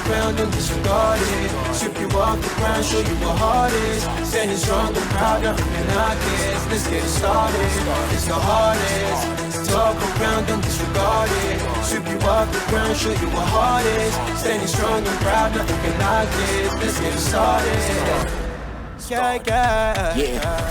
around and disregard it. Strip you off the ground, show you what heart is. Standing strong and proud, nothing can knock it. Let's get it started, it's the hardest. Talk around and disregard it. Strip you off the ground, show you what heart is. Standing strong and proud, nothing can knock it. Let's get it started. Yeah,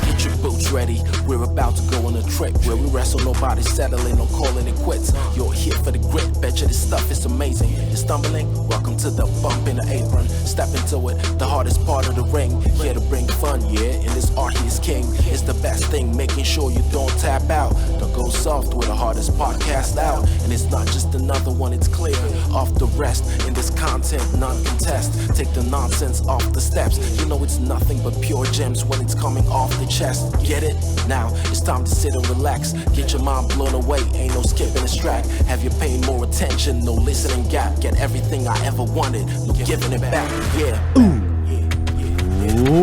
get your boots ready. We're about to go on a trip where we wrestle nobody settling or calling it quits. You're here for the grit, betcha this stuff is amazing. You're stumbling? Welcome to the bump in the apron. Step into it, the hardest part of the ring. Here to bring fun, yeah, in this art he is king. It's the best thing, making sure you don't tap out. Don't go soft with the hardest podcast out. And it's not just another one, it's clear. Off the rest, in this content, none contest. Take the nonsense off the steps. You know it's nothing but pure gems when it's coming off the chest. Get it? Now it's time to sit and relax. Get your mind blown away, ain't no skipping this track. Have you paying more attention, no listening gap. Get everything I ever wanted, no giving it back. Yeah. Ooh.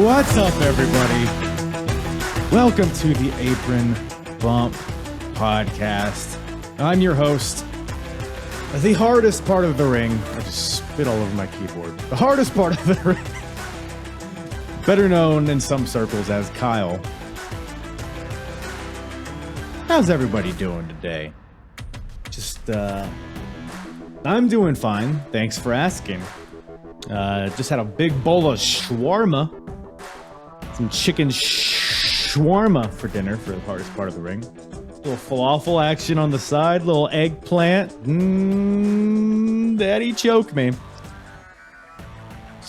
What's up, everybody? Welcome to the Apron Bump Podcast. I'm your host. The hardest part of the ring. I just spit all over my keyboard. The hardest part of the ring. Better known in some circles as Kyle. How's everybody doing today? I'm doing fine. Thanks for asking. Just had a big bowl of shawarma. Some chicken shawarma for dinner for the hardest part of the ring. A little falafel action on the side, little eggplant. Daddy choke me.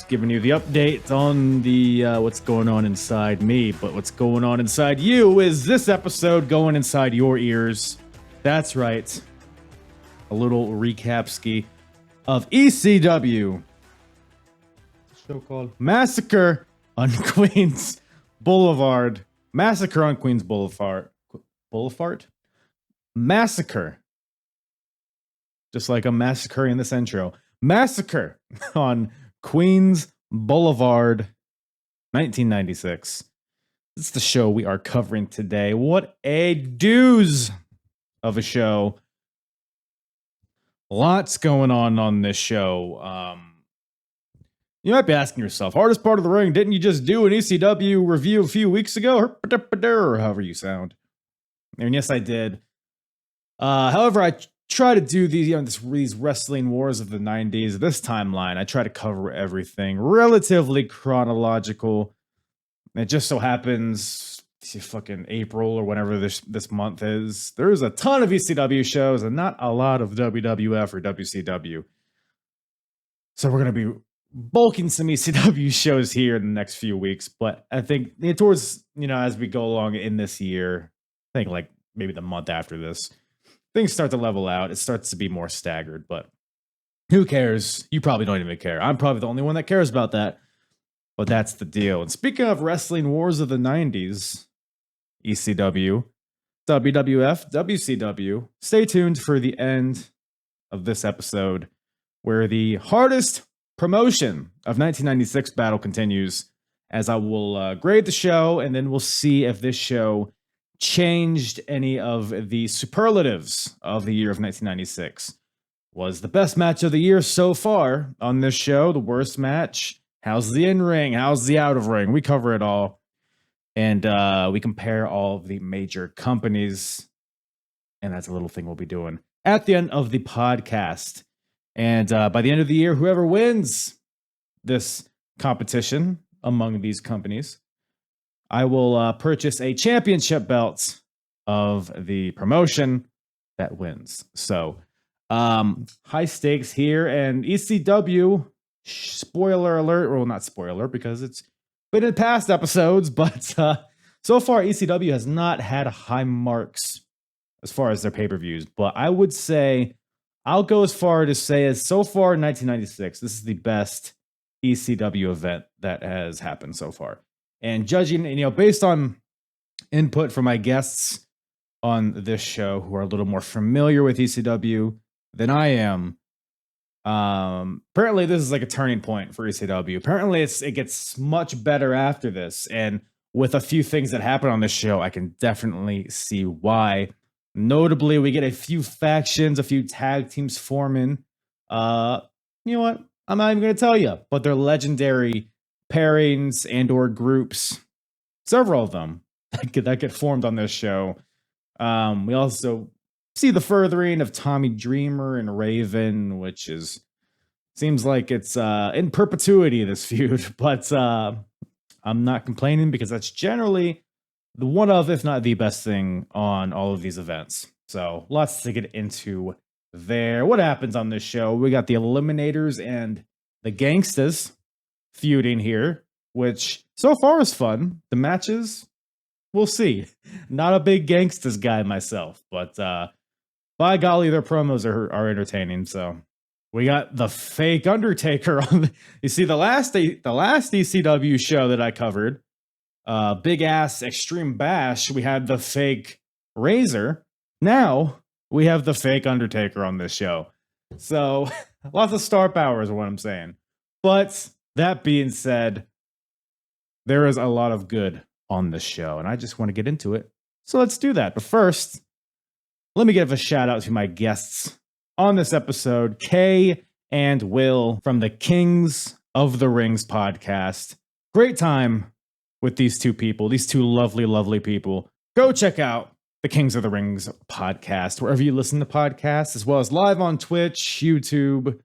Giving you the update on the what's going on inside me, but what's going on inside you is this episode going inside your ears. That's right. A little recap ski of ECW. Show called Massacre on Queens Boulevard. Massacre on Queens Boulevard. Boulevard? Massacre. Just like I'm massacring this intro. Massacre on Queens Boulevard, 1996. This is the show we are covering today. What a doozy of a show. Lots going on this show. You might be asking yourself, hardest part of the ring, didn't you just do an ECW review a few weeks ago? Or however you sound. And yes, I did. However, I try to do these wrestling wars of the 90s, this timeline. I try to cover everything relatively chronological. It just so happens fucking April or whenever this month is, there's a ton of ECW shows and not a lot of WWF or WCW. So we're going to be bulking some ECW shows here in the next few weeks, but I think towards, as we go along in this year, I think like maybe the month after this, things start to level out. It starts to be more staggered, but who cares? You probably don't even care. I'm probably the only one that cares about that, but that's the deal. And speaking of wrestling wars of the 90s, ECW, WWF, WCW, stay tuned for the end of this episode where the hardest promotion of 1996 battle continues, as I will grade the show, and then we'll see if this show changed any of the superlatives of the year of 1996. Was the best match of the year so far on this show? The worst match? How's the in-ring? How's the out-of-ring? We cover it all. And we compare all of the major companies. And that's a little thing we'll be doing at the end of the podcast. And by the end of the year, whoever wins this competition among these companies, I will purchase a championship belt of the promotion that wins. So, high stakes here, and ECW, spoiler alert, well, not spoiler because it's been in past episodes, but so far ECW has not had high marks as far as their pay-per-views. But I would say, I'll go as far to say as so far in 1996, this is the best ECW event that has happened so far. And judging, based on input from my guests on this show who are a little more familiar with ECW than I am, apparently this is like a turning point for ECW. Apparently it gets much better after this. And with a few things that happen on this show, I can definitely see why. Notably, we get a few factions, a few tag teams forming. You know what? I'm not even going to tell you, but they're legendary pairings and or groups. Several of them that get formed on this show. We also see the furthering of Tommy Dreamer and Raven, which seems like it's in perpetuity, this feud. But I'm not complaining because that's generally the one of, if not the best thing on all of these events. So lots to get into there. What happens on this show? We got the Eliminators and the Gangstas feuding here, which so far is fun. The matches, we'll see. Not a big Gangstas guy myself, but by golly, their promos are entertaining. So we got the fake Undertaker on you see the last ECW show that I covered, Big Ass Extreme Bash, we had the fake Razor. Now we have the fake Undertaker on this show. So lots of star power is what I'm saying. But that being said, there is a lot of good on this show, and I just want to get into it. So let's do that. But first, let me give a shout out to my guests on this episode, Kay and Will from the Kings of the Rings podcast. Great time with these two people, these two lovely, lovely people. Go check out the Kings of the Rings podcast, wherever you listen to podcasts, as well as live on Twitch, YouTube,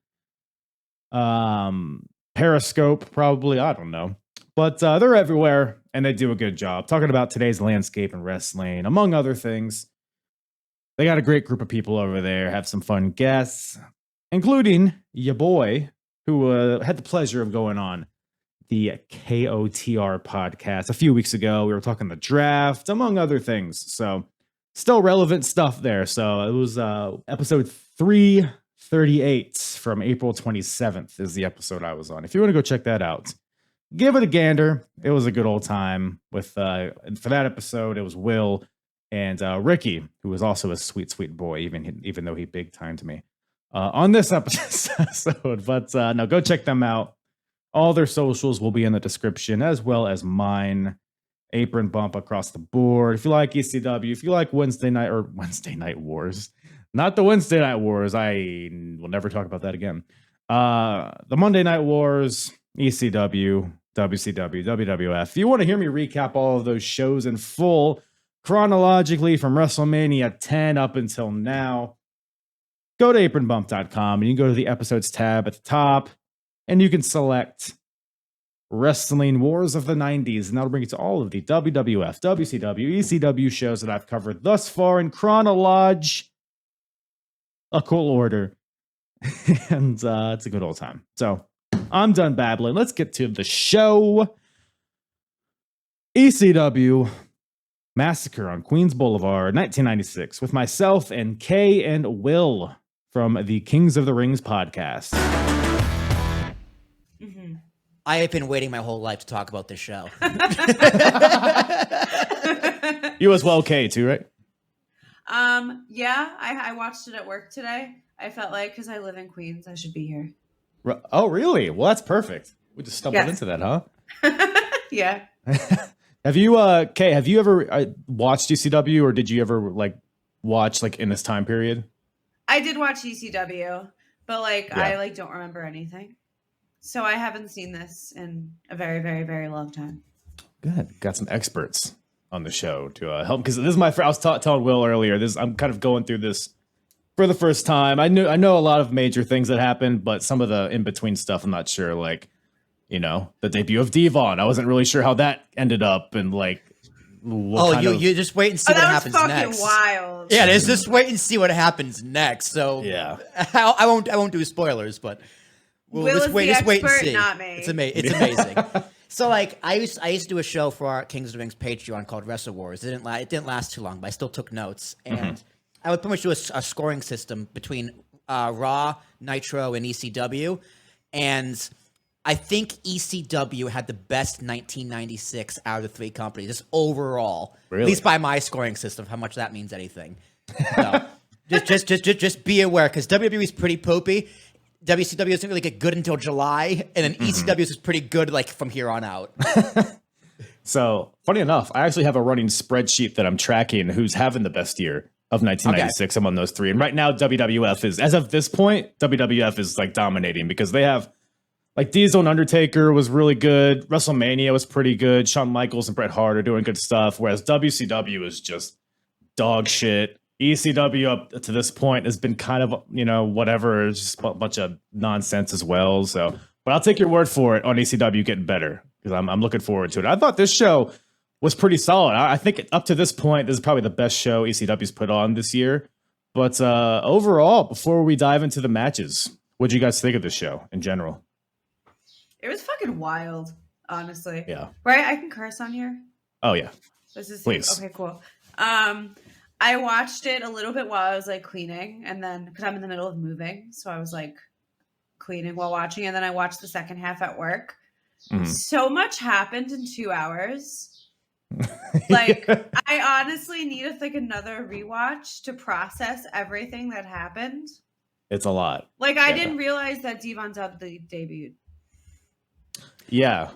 Periscope, probably, I don't know. But they're everywhere, and they do a good job talking about today's landscape in wrestling, among other things. They got a great group of people over there, have some fun guests, including your boy, who had the pleasure of going on the KOTR podcast a few weeks ago. We were talking the draft, among other things. So still relevant stuff there. So it was episode 338 from April 27th is the episode I was on. If you want to go check that out, give it a gander. It was a good old time with, for that episode, it was Will and Ricky, who was also a sweet, sweet boy, even though he big timed me on this episode. But no, go check them out. All their socials will be in the description, as well as mine. Apron bump across the board. If you like ECW, if you like Wednesday Night Wars, not the Wednesday Night Wars. I will never talk about that again. The Monday Night Wars, ECW, WCW, WWF. If you want to hear me recap all of those shows in full, chronologically from WrestleMania 10 up until now, go to apronbump.com and you can go to the episodes tab at the top and you can select Wrestling Wars of the 90s, and that'll bring you to all of the WWF, WCW, ECW shows that I've covered thus far in chronological order. And it's a good old time. So I'm done babbling. Let's get to the show. ECW Massacre on Queens Boulevard, 1996, with myself and Kay and Will from the Kings of the Rings podcast. Mm-hmm. I have been waiting my whole life to talk about this show. You as well, Kay, too, right? Yeah, I watched it at work today. I felt like, because I live in Queens, I should be here. Oh, really? Well, that's perfect. We just stumbled into that, huh? Yeah. Have you, Kay, have you ever watched ECW, or did you ever watch in this time period? I did watch ECW, but I don't remember anything. So I haven't seen this in a very, very, very long time. Good. Got some experts on the show to help, because this is my first. I was telling Will earlier. I'm kind of going through this for the first time. I know a lot of major things that happened, but some of the in between stuff, I'm not sure. The debut of Devon, I wasn't really sure how that ended up, and you just wait and see what happens next. That was fucking wild. Yeah, just wait and see what happens next. So yeah, I won't do spoilers, but Will is the expert, wait and see. Not me. It's amazing. So I used to do a show for our Kings of the Rings Patreon called Wrestle Wars. It didn't last too long, but I still took notes, and I would pretty much do a scoring system between Raw, Nitro, and ECW, and I think ECW had the best 1996 out of the three companies, just overall. Really? At least by my scoring system, how much that means anything. So, just be aware, because WWE is pretty poopy. WCW doesn't really get good until July, and then ECW is pretty good from here on out. So, funny enough, I actually have a running spreadsheet that I'm tracking who's having the best year of 1996 among those three. And right now, WWF is, as of this point, WWF is dominating, because they have Like Diesel and Undertaker was really good. WrestleMania was pretty good. Shawn Michaels and Bret Hart are doing good stuff. Whereas WCW is just dog shit. ECW up to this point has been kind of, whatever, it's just a bunch of nonsense as well. So, but I'll take your word for it on ECW getting better because I'm looking forward to it. I thought this show was pretty solid. I think up to this point, this is probably the best show ECW's put on this year. But overall, before we dive into the matches, what do you guys think of this show in general? It was fucking wild, honestly. Yeah. Right? I can curse on here. Oh yeah. This is Please. Okay, cool. I watched it a little bit while I was like cleaning, and then because I'm in the middle of moving, so I was like cleaning while watching, and then I watched the second half at work. Mhm. So much happened in 2 hours. Like I honestly needed like another rewatch to process everything that happened. It's a lot. Like I didn't realize that Devon Dudley debuted. Yeah.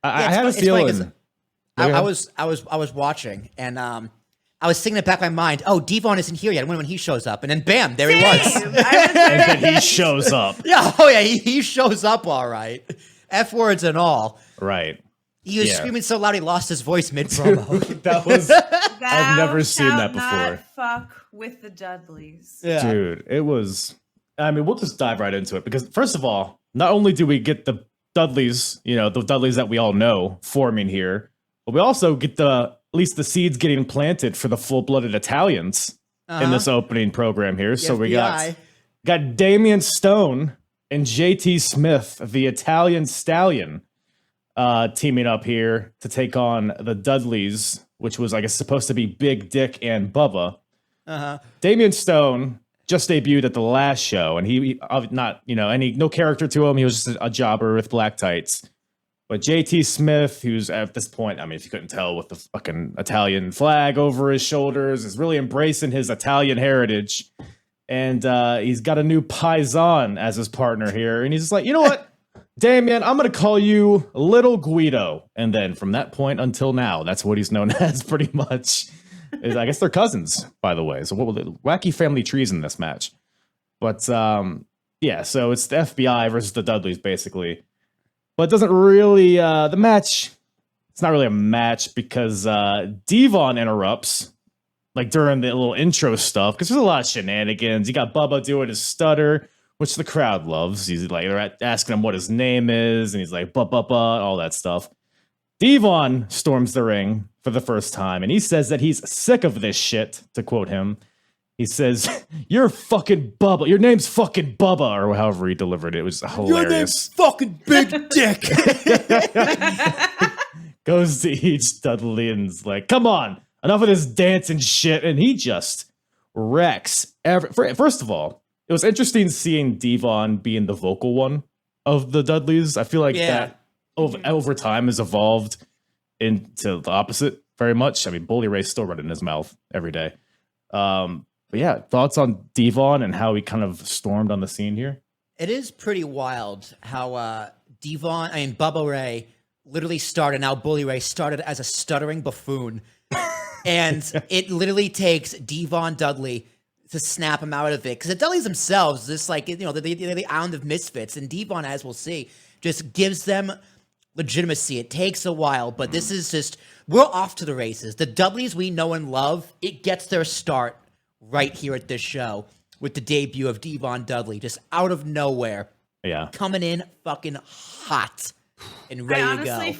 I it's had a fu- it's funny 'cause feeling. I was watching, and I was thinking in the back of my mind, oh, Devon isn't here yet. When he shows up, and then bam, there he was. Same. And then he shows up. Yeah, oh yeah, he shows up all right. F words and all. Right. He was Yeah. screaming so loud he lost his voice mid promo. That was I've never Thou seen that shalt not before. fuck with the Dudleys. Yeah. Dude, it was. I mean, we'll just dive right into it because, first of all, not only do we get the Dudleys, the Dudleys that we all know forming here, but we also get at least the seeds getting planted for the full-blooded Italians in this opening program here. So we got Damian Stone and JT Smith, the Italian Stallion, teaming up here to take on the Dudleys, which was, I guess, supposed to be Big Dick and Bubba. Damian Stone just debuted at the last show, and he not no character to him. He was just a jobber with black tights. But JT Smith, who's at this point, I mean, if you couldn't tell, with the fucking Italian flag over his shoulders, is really embracing his Italian heritage, and he's got a new Paisan as his partner here, and he's just like, you know what, Damian, I'm gonna call you Little Guido, and then from that point until now, that's what he's known as, pretty much. I guess they're cousins, by the way. So what were the wacky family trees in this match? But yeah, so it's the FBI versus the Dudleys, basically. But it doesn't really the match. It's not really a match because Devon interrupts, like during the little intro stuff, because there's a lot of shenanigans. You got Bubba doing his stutter, which the crowd loves. He's like, they're asking him what his name is, and he's like, "Ba ba ba," all that stuff. Devon storms the ring for the first time, and he says that he's sick of this shit, to quote him. He says, "You're fucking Bubba. Your name's fucking Bubba," or however he delivered it. It was hilarious. Your name's fucking Big Dick. Goes to each Dudley and's like, "Come on, enough of this dancing shit," and he just wrecks. First of all, it was interesting seeing Devon being the vocal one of the Dudleys. I feel like that over time has evolved into the opposite very much. I mean, Bully Ray's still running his mouth every day. But yeah, thoughts on Devon and how he kind of stormed on the scene here? It is pretty wild how Bubba Ray literally started, now Bully Ray started as a stuttering buffoon. And it literally takes Devon Dudley to snap him out of it. Because the Dudleys themselves, just like, they're the island of misfits. And Devon, as we'll see, just gives them legitimacy. It takes a while, but this is just, we're off to the races. The Dudleys we know and love, it gets their start right here at this show with the debut of Devon Dudley, just out of nowhere. Yeah. Coming in fucking hot and ready to go.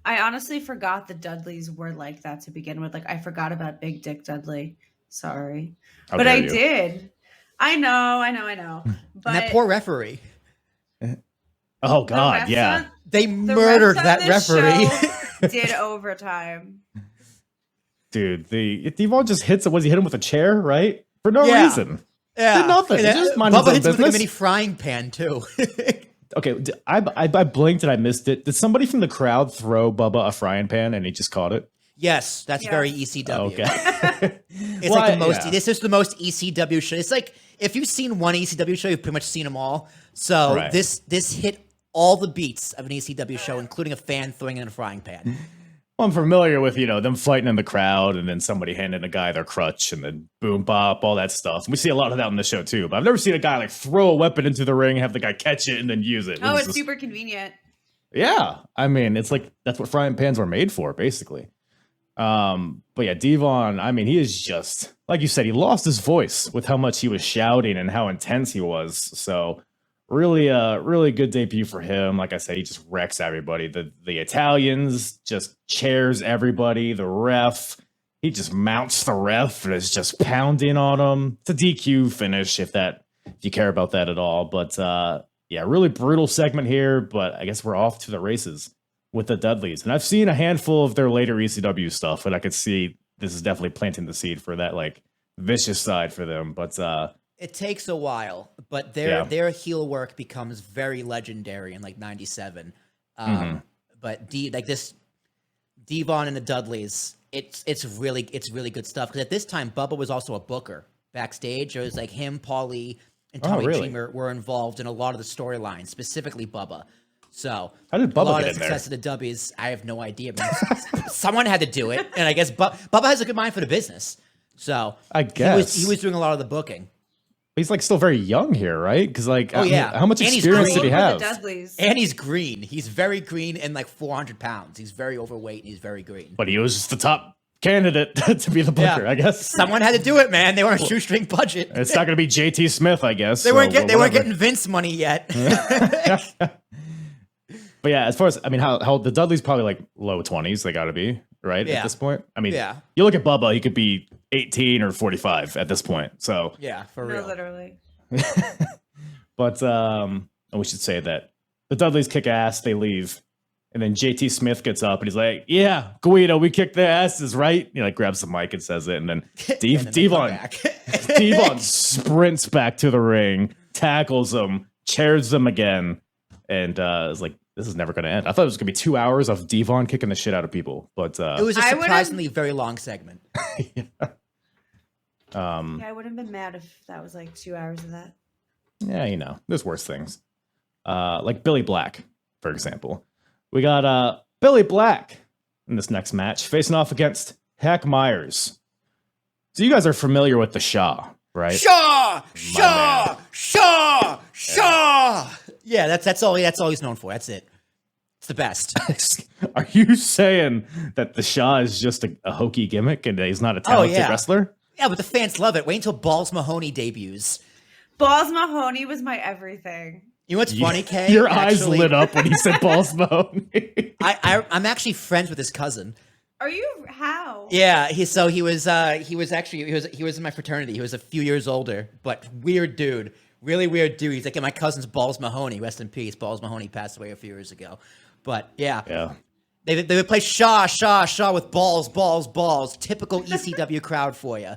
I honestly forgot the Dudleys were like that to begin with. Like, I forgot about Big Dick Dudley. Sorry. How but dare I you. did. I know. But And that poor referee. Oh God, yeah. They murdered that referee. Did overtime. Dude, Devon just hits him. Was he hit him with a chair, right? For no reason. Yeah. Did nothing. Just mind his Bubba own hits him with like a business. mini frying pan, too. Okay, I blinked and I missed it. Did somebody from the crowd throw Bubba a frying pan and he just caught it? Yes, that's very ECW. Okay. It's like the most. This is the most ECW show. It's like if you've seen one ECW show, you've pretty much seen them all. So this hit all the beats of an ECW show, including a fan throwing in a frying pan. I'm familiar with, them fighting in the crowd and then somebody handing a guy their crutch and then boom, bop, all that stuff. And we see a lot of that on the show too, but I've never seen a guy like throw a weapon into the ring, have the guy catch it and then use it. Oh, it's super convenient. Yeah. I mean, it's like, that's what frying pans were made for, basically. But yeah, Devon, I mean, he is just, like you said, he lost his voice with how much he was shouting and how intense he was. So really good debut for him. Like I said, he just wrecks everybody. The Italians just chairs everybody. The ref, he just mounts the ref and is just pounding on him. It's a DQ finish if you care about that at all. But yeah, really brutal segment here. But I guess we're off to the races with the Dudleys. And I've seen a handful of their later ECW stuff, and I could see this is definitely planting the seed for that like vicious side for them. But it takes a while, but their heel work becomes very legendary in like '97. But Devon and the Dudleys, it's really good stuff. Because at this time, Bubba was also a booker backstage. It was like him, Paulie, and Tommy Dreamer were involved in a lot of the storylines, specifically Bubba. So how did Bubba a lot get of the in success of the Dubbies, I have no idea. But someone had to do it, and I guess Bubba has a good mind for the business. So I guess he was doing a lot of the booking. He's like still very young here, right? Because like, oh yeah, how much experience did he have? And he's green. He's very green and like 400 pounds. He's very overweight and he's very green. But he was just the top candidate to be the booker, I guess. Someone had to do it, man. They were on a shoestring budget. It's not going to be JT Smith, I guess. They weren't getting Vince money yet. But yeah, as far as how the Dudleys probably like low 20s, they got to be right at this point. I mean, you look at Bubba, he could be 18 or 45 at this point. So yeah, for real, literally. But we should say that the Dudleys kick ass, they leave, and then JT Smith gets up and he's like, "Yeah, Guido, we kicked their asses, right?" He like grabs the mic and says it, and then Devon sprints back to the ring, tackles him, chairs him again, and is like, this is never going to end. I thought it was going to be 2 hours of Devon kicking the shit out of people, but it was a surprisingly very long segment. I would have been mad if that was like 2 hours of that. Yeah, there's worse things. Like Billy Black, for example. We got Billy Black in this next match facing off against Hack Myers. So you guys are familiar with the Shaw, right? Shaw. Yeah, that's all he's known for. That's it. It's the best. Are you saying that the Shaw is just a hokey gimmick and he's not a talented wrestler? Yeah, but the fans love it. Wait until Balls Mahoney debuts. Balls Mahoney was my everything. You know what's funny, Kay? Your eyes lit up when he said Balls Mahoney. I'm actually friends with his cousin. Are you? How? Yeah, he was in my fraternity. He was a few years older, but weird dude. Really weird dude. He's like, my cousin's Balls Mahoney. Rest in peace. Balls Mahoney passed away a few years ago. But yeah. They would play Shaw with balls. Typical ECW crowd for you.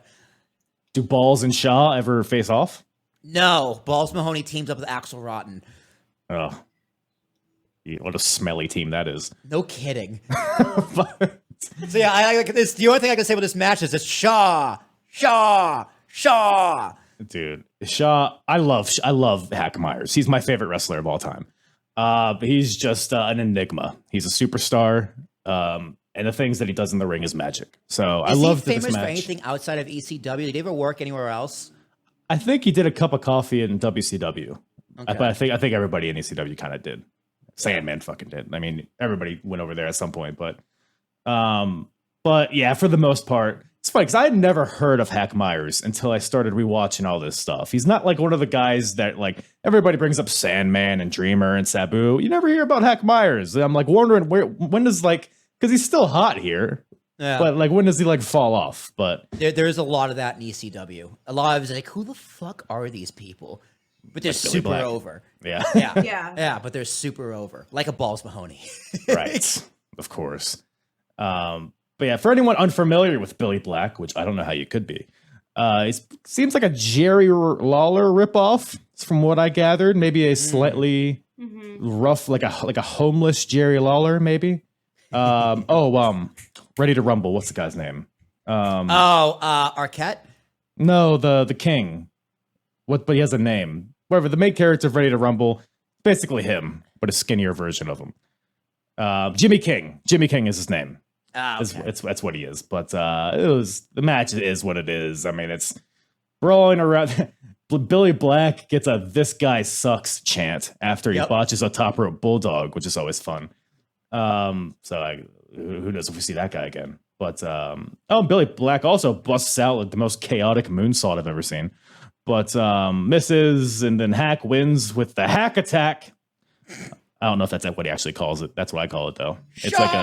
Do Balls and Shaw ever face off? No. Balls Mahoney teams up with Axl Rotten. Oh. What a smelly team that is. No kidding. So yeah, I like this. The only thing I can say with this match is it's Shaw. Dude, Shaw, I love Hack Myers. He's my favorite wrestler of all time. But he's just an enigma. He's a superstar. And the things that he does in the ring is magic. So I love this match. Is he famous for anything outside of ECW? Did he ever work anywhere else? I think he did a cup of coffee in WCW. Okay. But I think everybody in ECW kind of did. Sandman fucking did. I mean, everybody went over there at some point, but yeah, for the most part, it's funny because I had never heard of Hack Myers until I started rewatching all this stuff. He's not like one of the guys that like everybody brings up Sandman and Dreamer and Sabu. You never hear about Hack Myers. I'm like wondering when does like, because he's still hot here. Yeah. But like, when does he like fall off? But there's a lot of that in ECW. A lot of it's like, who the fuck are these people? But they're like super over. Yeah. But they're super over, like a Balls Mahoney. Right. Of course. But yeah, for anyone unfamiliar with Billy Black, which I don't know how you could be, it seems like a Jerry Lawler ripoff, from what I gathered. Maybe a slightly rough, like a homeless Jerry Lawler, maybe. Ready to Rumble. What's the guy's name? Arquette? No, the King. But he has a name. Whatever, the main character of Ready to Rumble, basically him, but a skinnier version of him. Jimmy King. Jimmy King is his name. It's what he is. But the match is what it is. I mean, it's brawling around. Billy Black gets a "This guy sucks" chant after he botches a top rope bulldog, which is always fun. Who knows if we see that guy again? But Billy Black also busts out like the most chaotic moonsault I've ever seen. But misses, and then Hack wins with the Hack Attack. I don't know if that's what he actually calls it. That's what I call it, though. It's like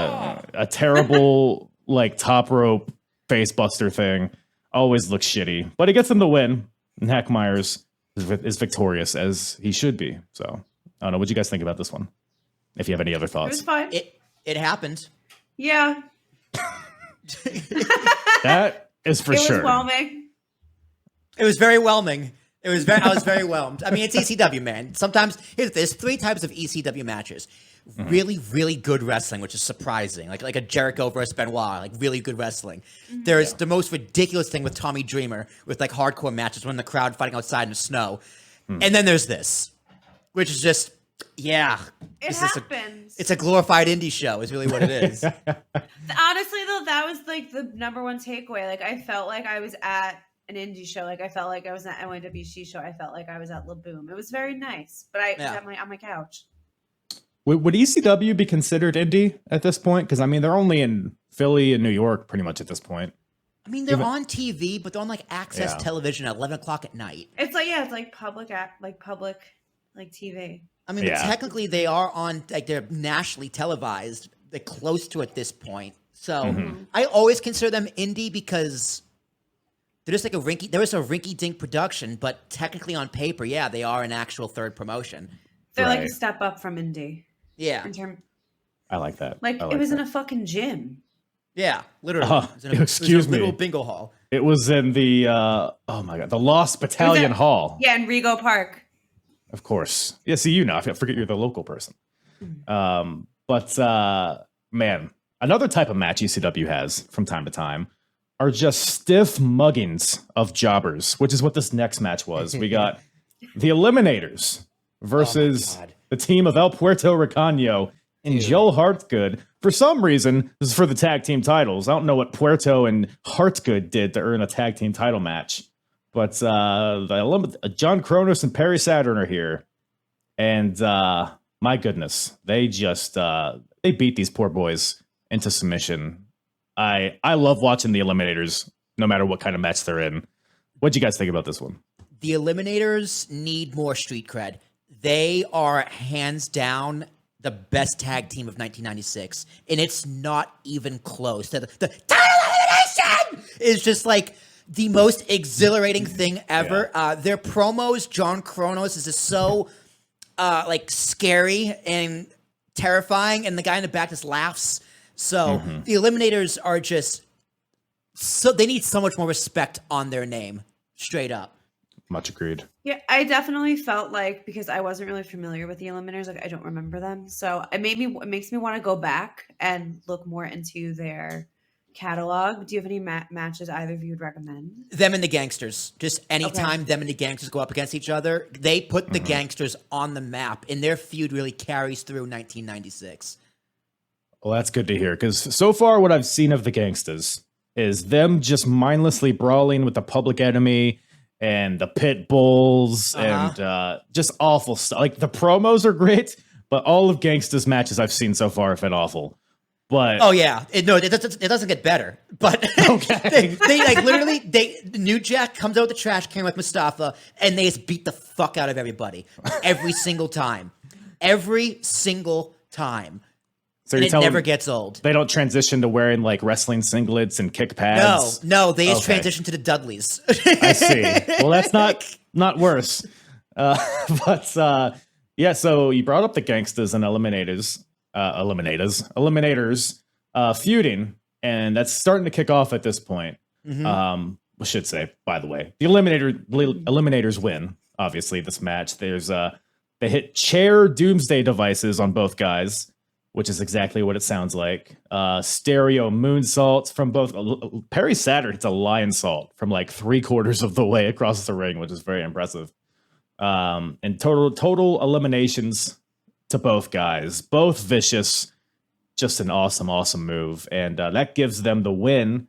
a terrible like top rope face buster thing. Always looks shitty, but he gets him the win. And Hack Myers is victorious, as he should be. So I don't know. What do you guys think about this one? If you have any other It thoughts, was fine. It happened. Yeah. that is for It sure. was whelming. It was very whelming. I was very whelmed. I mean, it's ECW, man. Sometimes there's 3 types of ECW matches. Really, really good wrestling, which is surprising. Like a Jericho versus Benoit, like really good wrestling. There's the most ridiculous thing with Tommy Dreamer, with like hardcore matches when the crowd fighting outside in the snow. And then there's this, which is just, It this happens. it's a glorified indie show, is really what it is. Honestly, though, that was like the number one takeaway. Like, I felt like I was at an indie show. Like, I felt like I was at an NYWC show. I felt like I was at La Boom. It was very nice, but I was on my couch. Would ECW be considered indie at this point? Because I mean, they're only in Philly and New York pretty much at this point. I mean, they're on TV, but they're on like access television at 11 o'clock at night. It's like public TV. I mean, technically they are on, like they're nationally televised. They're close to at this point. So I always consider them indie because they're just like there is a rinky-dink production, but technically on paper, they are an actual third promotion. They're like a step up from indie. Yeah. I like that. Like it was in a fucking gym. Yeah, literally. Excuse me. Little bingo hall. It was in the the Lost Battalion Hall. Yeah, in Rego Park. Of course. Yeah, see, I forget you're the local person. Man, another type of match ECW has from time to time are just stiff muggings of jobbers, which is what this next match was. We got the Eliminators versus the team of El Puerto Ricano and Joe Hartgood. For some reason, this is for the tag team titles. I don't know what Puerto and Hartgood did to earn a tag team title match. But John Kronos and Perry Saturn are here. And my goodness, they just they beat these poor boys into submission. I love watching the Eliminators, no matter what kind of match they're in. What'd you guys think about this one? The Eliminators need more street cred. They are hands down the best tag team of 1996, and it's not even close. The title elimination is just like the most exhilarating thing ever. Their promos, John Kronos, is just so like scary and terrifying, and the guy in the back just laughs. So the Eliminators are just they need so much more respect on their name, straight up. Much agreed. Yeah, I definitely felt like, because I wasn't really familiar with the Eliminators, like I don't remember them, so it makes me want to go back and look more into their catalog. Do you have any matches either of you would recommend? Them and the Gangsters. Just anytime them and the Gangsters go up against each other, they put the Gangsters on the map, and their feud really carries through 1996. Well, that's good to hear, because so far what I've seen of the Gangsters is them just mindlessly brawling with the Public Enemy and the Pit Bulls and just awful stuff. Like, the promos are great, but all of Gangsta's matches I've seen so far have been awful. But it doesn't get better. But they like literally New Jack comes out with the trash can with Mustafa, and they just beat the fuck out of everybody every single time. Every single time. So and it never gets old. They don't transition to wearing like wrestling singlets and kick pads. No, they just transition to the Dudleys. I see. Well, that's not worse. So you brought up the Gangsters and Eliminators feuding, and that's starting to kick off at this point. I should say, by the way, the Eliminators win. Obviously, this match. There's they hit chair doomsday devices on both guys, which is exactly what it sounds like. Stereo moonsaults from both. Perry Saturn hits a lion salt from like 3/4 of the way across the ring, which is very impressive. And total eliminations to both guys. Both vicious. just an awesome move. And that gives them the win.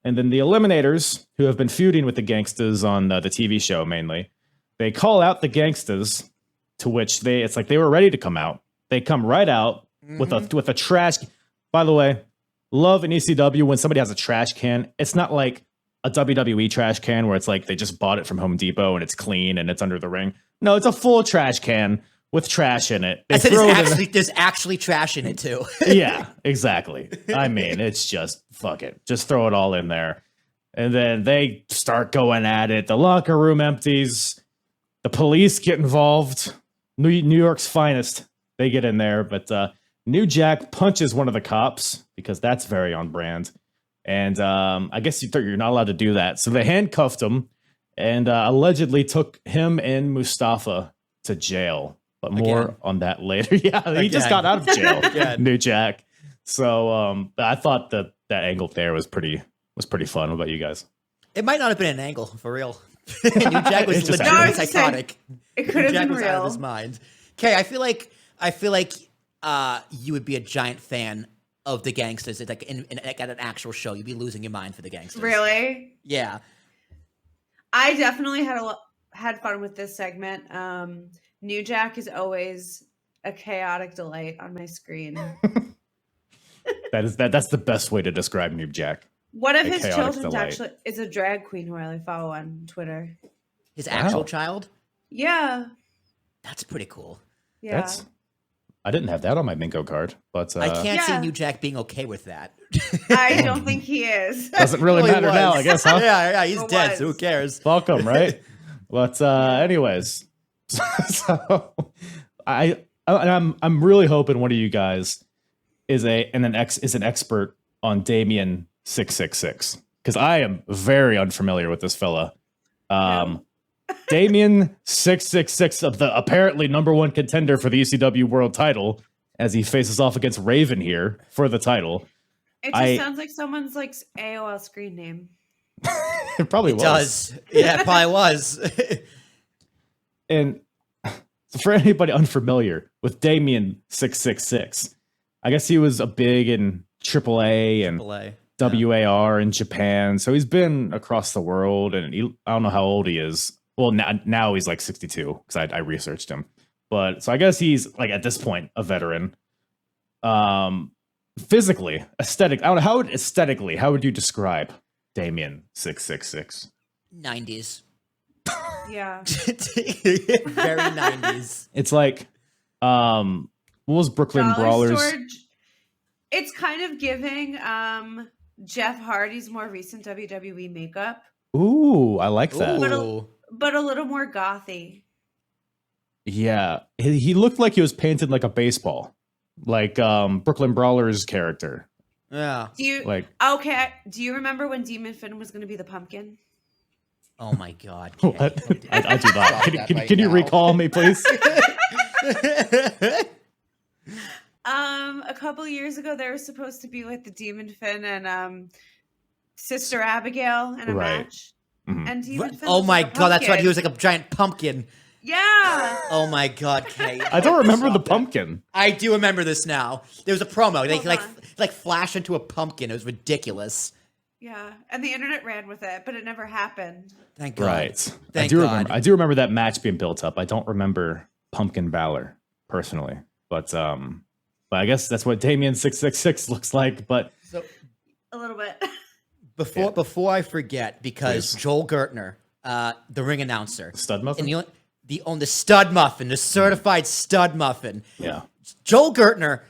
And then the Eliminators, who have been feuding with the Gangstas on the TV show mainly, they call out the Gangstas, to which it's like they were ready to come out. They come right out with a trash. By the way, love in ECW when somebody has a trash can. It's not like a WWE trash can where it's like they just bought it from Home Depot and it's clean and it's under the ring. No, it's a full trash can with trash in it. I said there's actually trash in it too. Yeah, exactly. I mean, it's just, fuck it. Just throw it all in there. And then they start going at it. The locker room empties. The police get involved. New York's finest. They get in there. But New Jack punches one of the cops because that's very on brand. And I guess you're not allowed to do that. So they handcuffed him and allegedly took him and Mustafa to jail. But more on that later. Yeah, he just got out of jail, New Jack. So I thought that angle there was pretty fun. What about you guys? It might not have been an angle, for real. New Jack was legitimately psychotic. It could have been was real. out of his mind. Okay, I feel like you would be a giant fan of the Gangstas. It's like at an actual show, you'd be losing your mind for the Gangstas. Really? Yeah. I definitely had fun with this segment. New Jack is always a chaotic delight on my screen. That's the best way to describe New Jack. One of his children actually is a drag queen who I follow on Twitter. His actual child? Yeah. That's pretty cool. Yeah. I didn't have that on my bingo card, but I can't see New Jack being okay with that. I don't think he is. Doesn't really matter now, I guess, huh? Yeah, he's dead, so who cares? Fuck him, right? But anyways, so I'm really hoping one of you guys is an expert on Damien 666 because I am very unfamiliar with this fella. Damien 666 of the apparently number one contender for the ECW world title as he faces off against Raven here for the title. It just sounds like someone's like AOL screen name. It probably was. Does. Yeah, it probably was. And for anybody unfamiliar with Damien 666, I guess he was a big in AAA and WAR in Japan. So he's been across the world, and I don't know how old he is. Well, now he's like 62 because I researched him. But so I guess he's like at this point a veteran. Physically, aesthetic. I don't know how would you describe Damien 666? 90s. Yeah. Very 90s. It's like what was Brooklyn Dollar Brawlers? Storage. It's kind of giving Jeff Hardy's more recent WWE makeup. Ooh, I like that. But a little more gothy. Yeah, he looked like he was painted like a baseball, like Brooklyn Brawlers character. Yeah. Do you remember when Demon Finn was going to be the pumpkin? Oh my God. What? I do not. Can you recall me, please? A couple years ago, they were supposed to be with the Demon Finn and Sister Abigail in a match. Mm-hmm. And Demon Finn oh my God, that's right. He was like a giant pumpkin. Yeah. Oh my God, Kate. I don't remember the pumpkin. I do remember this now. There was a promo. They like flash into a pumpkin. It was ridiculous. Yeah, and the internet ran with it, but it never happened. Thank God. Right. Thank God. I do remember that match being built up. I don't remember Pumpkin Balor personally, but I guess that's what Damien 666 looks like. But a little bit. Before I forget, because Joel Gertner, the ring announcer, Stud Muffin, and the stud muffin, the certified stud muffin. Yeah. Joel Gertner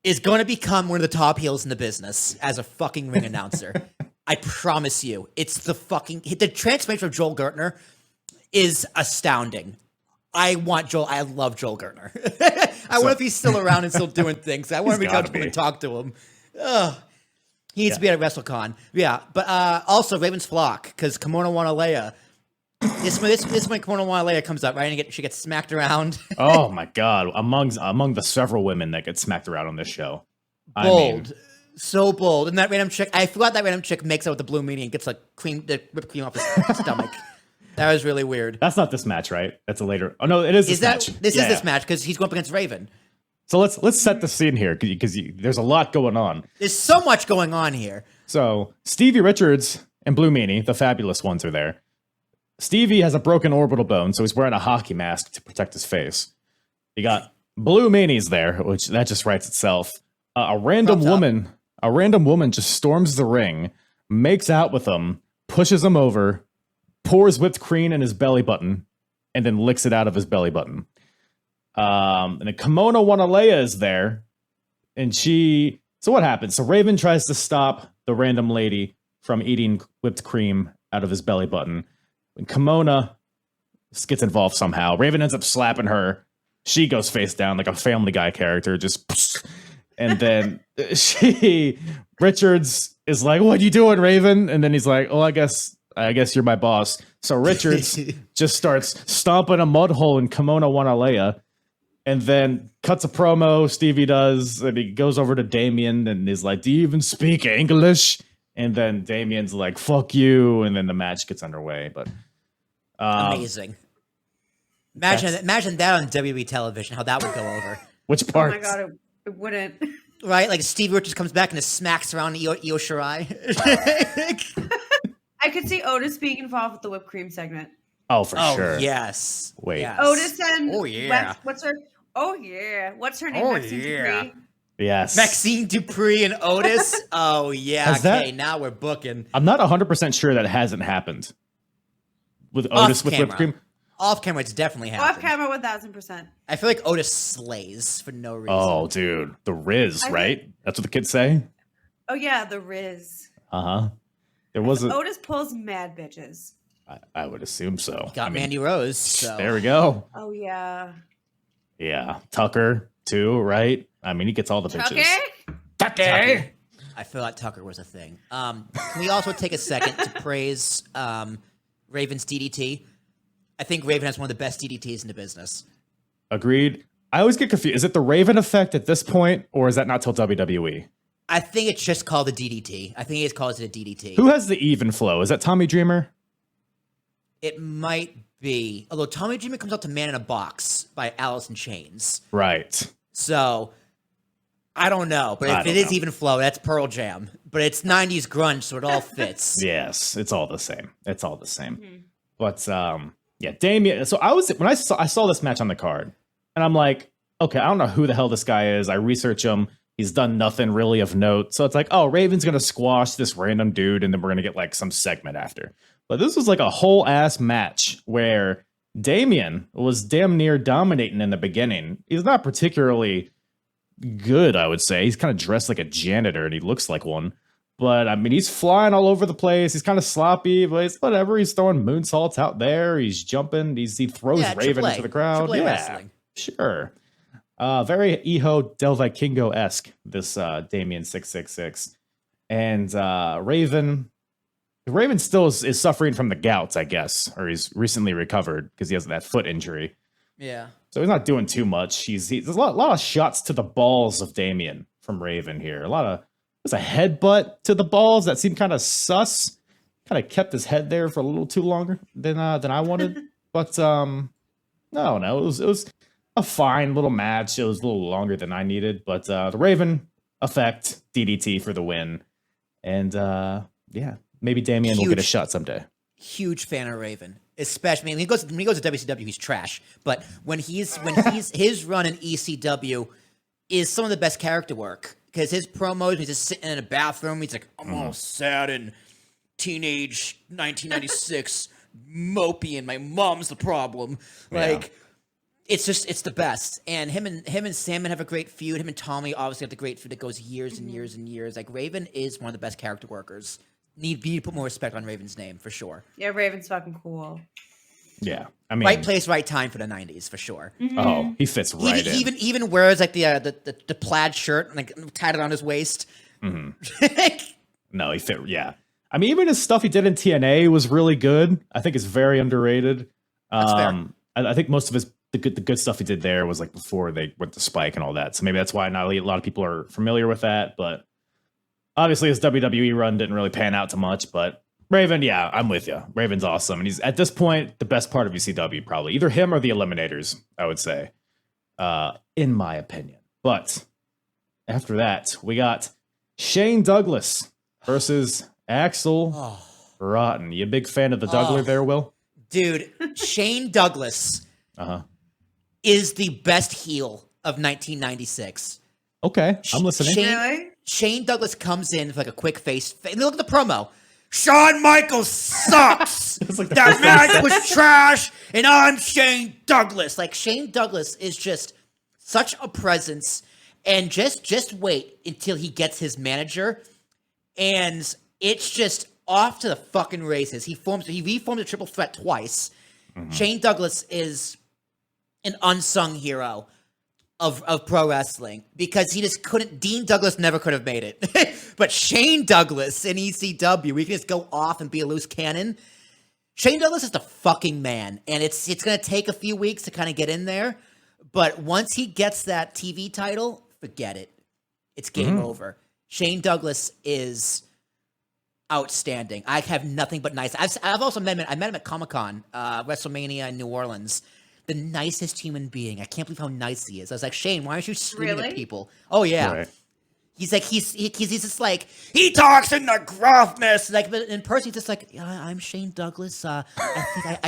is going to become one of the top heels in the business as a fucking ring announcer. I promise you. It's the transformation of Joel Gertner is astounding. I love Joel Gertner. I wonder if he's still around and still doing things. I want to reach out to him and talk to him. He needs to be at a WrestleCon. Yeah, but also Raven's Flock, because Kimono Wanalea. This when Kimono Wanalea comes up, right? And she gets smacked around. Oh my God! Among the several women that get smacked around on this show, bold, so bold. And that random chick, I forgot that random chick makes out with the Blue Meanie and gets like the whipped cream off his stomach. That was really weird. That's not this match, right? That's a later. Oh no, it is this match. This is this match because he's going up against Raven. So let's set the scene here because there's a lot going on. There's so much going on here. So Stevie Richards and Blue Meanie, the fabulous ones, are there. Stevie has a broken orbital bone, so he's wearing a hockey mask to protect his face. You got Blue Meanie's there, which that just writes itself. A random woman just storms the ring, makes out with him, pushes him over, pours whipped cream in his belly button, and then licks it out of his belly button. And a Kimono Wanalea is there, and so what happens? So Raven tries to stop the random lady from eating whipped cream out of his belly button. When Kimono gets involved somehow, Raven ends up slapping her. She goes face down like a Family Guy character, just, and then Richards is like, "What are you doing, Raven?" And then he's like, "Oh, I guess you're my boss." So Richards just starts stomping a mud hole in Kimono Wanalea. And then cuts a promo, Stevie does, and he goes over to Damien and is like, "Do you even speak English?" And then Damien's like, "Fuck you," and then the match gets underway. But amazing. Imagine that on WWE television, how that would go over. Which part? Oh my god, it wouldn't. Right? Like Stevie Richards comes back and just smacks around Io Shirai. I could see Otis being involved with the whipped cream segment. Oh, for sure. Yes. Wait. Yes. Otis and what's her name? Maxine Dupree. Yes. Maxine Dupree and Otis. Oh yeah. Okay, now we're booking. I'm not 100% sure that hasn't happened with Otis with whipped cream. Off camera, it's definitely happened. Off camera, 1000%. I feel like Otis slays for no reason. Oh, dude, the Riz, right? That's what the kids say. Oh yeah, the Riz. There was Otis pulls mad bitches. I would assume so. Got Mandy Rose. So. There we go. Oh yeah. Yeah, Tucker too, right? I mean, he gets all the bitches. Tucker. I feel like Tucker was a thing. Can we also take a second to praise Raven's DDT? I think Raven has one of the best DDTs in the business. Agreed. I always get confused. Is it the Raven effect at this point, or is that not till WWE? I think it's just called the DDT. I think it calls it a DDT. Who has the even flow? Is that Tommy Dreamer? It might be. Although Tommy Dreamer comes out to Man in a Box by Alice in Chains. Right. So, I don't know. But if it is even flow, that's Pearl Jam. But it's 90s grunge, so it all fits. Yes, it's all the same. It's all the same. Mm-hmm. But, yeah, Damien. So when I saw this match on the card, and I'm like, okay, I don't know who the hell this guy is. I research him. He's done nothing really of note. So it's like, oh, Raven's going to squash this random dude, and then we're going to get like some segment after. But this was like a whole ass match where Damien was damn near dominating in the beginning. He's not particularly good, I would say. He's kind of dressed like a janitor, and he looks like one. But, I mean, he's flying all over the place. He's kind of sloppy, but it's whatever. He's throwing moonsaults out there. He's jumping. He throws Raven into the crowd. AAA wrestling. Sure. Very Hijo del Vikingo-esque, this Damien 666. And Raven still is suffering from the gout, I guess, or he's recently recovered because he has that foot injury. Yeah. So he's not doing too much. There's a lot of shots to the balls of Damien from Raven here. There's a headbutt to the balls that seemed kind of sus. Kind of kept his head there for a little too longer than I wanted. But no, it was a fine little match. It was a little longer than I needed, but the Raven effect DDT for the win, and yeah, maybe Damien will get a shot someday. Huge fan of Raven, especially when he goes to WCW. He's trash, but when he's his run in ECW is some of the best character work because his promos. He's just sitting in a bathroom. He's like, I'm all sad and teenage 1996 mopey, and my mom's the problem. Like. Yeah. It's the best, and him and Salmon have a great feud. Him and Tommy obviously have the great feud that goes years and years and years. Like Raven is one of the best character workers. Need to put more respect on Raven's name for sure. Yeah, Raven's fucking cool. Yeah, I mean, right place, right time for the '90s for sure. Mm-hmm. Oh, he fits right in. Even wears like the plaid shirt and like tied it on his waist. Mm-hmm. No, he fit. Yeah, I mean, even his stuff he did in TNA was really good. I think it's very underrated. That's fair. I think most of his the good stuff he did there was like before they went to Spike and all that. So maybe that's why not a lot of people are familiar with that. But obviously his WWE run didn't really pan out too much. But Raven, yeah, I'm with you. Raven's awesome. And he's at this point the best part of ECW probably. Either him or the Eliminators, I would say, in my opinion. But after that, we got Shane Douglas versus Axel Rotten. You a big fan of the Dougler there, Will? Dude, Shane Douglas is the best heel of 1996. Okay, I'm listening. Really? Shane Douglas comes in with like a quick face. And look at the promo. Shawn Michaels sucks. Like That match was trash, and I'm Shane Douglas. Like Shane Douglas is just such a presence, and just wait until he gets his manager, and it's just off to the fucking races. He reformed a triple threat twice. Shane Douglas is an unsung hero of pro wrestling because he just couldn't. Dean Douglas never could have made it, but Shane Douglas in ECW, we can just go off and be a loose cannon. Shane Douglas is the fucking man, and it's gonna take a few weeks to kind of get in there, but once he gets that TV title, forget it. It's game over. Shane Douglas is outstanding. I have nothing but nice. I've also met him. I met him at Comic-Con, WrestleMania in New Orleans. The nicest human being. I can't believe how nice he is. I was like, Shane, why aren't you screaming at people? Oh yeah. Right. He's like he's just like he talks in the gruffness. Like, but in person, he's just like, I'm Shane Douglas. I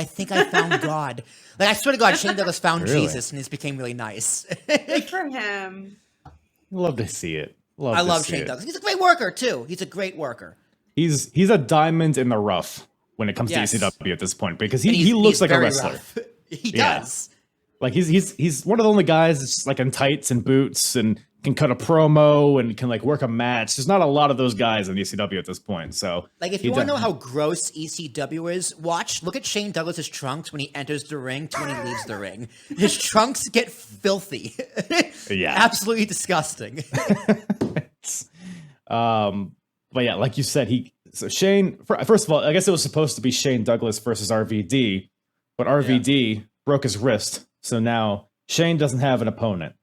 think I found God. Like, I swear to God, Shane Douglas found Jesus, and this became really nice. Good for him. Love to see it. I love Shane Douglas. He's a great worker too. He's a great worker. He's a diamond in the rough when it comes to ECW at this point because he looks like a wrestler. Rough. He does. Like he's one of the only guys that's like in tights and boots and can cut a promo and can like work a match. There's not a lot of those guys in ECW at this point. So like if you want to know how gross ECW is, look at Shane Douglas's trunks when he enters the ring to when he leaves the ring. His trunks get filthy. Yeah. Absolutely disgusting. But yeah, like you said, Shane, first of all, I guess it was supposed to be Shane Douglas versus RVD, but RVD broke his wrist. So now Shane doesn't have an opponent.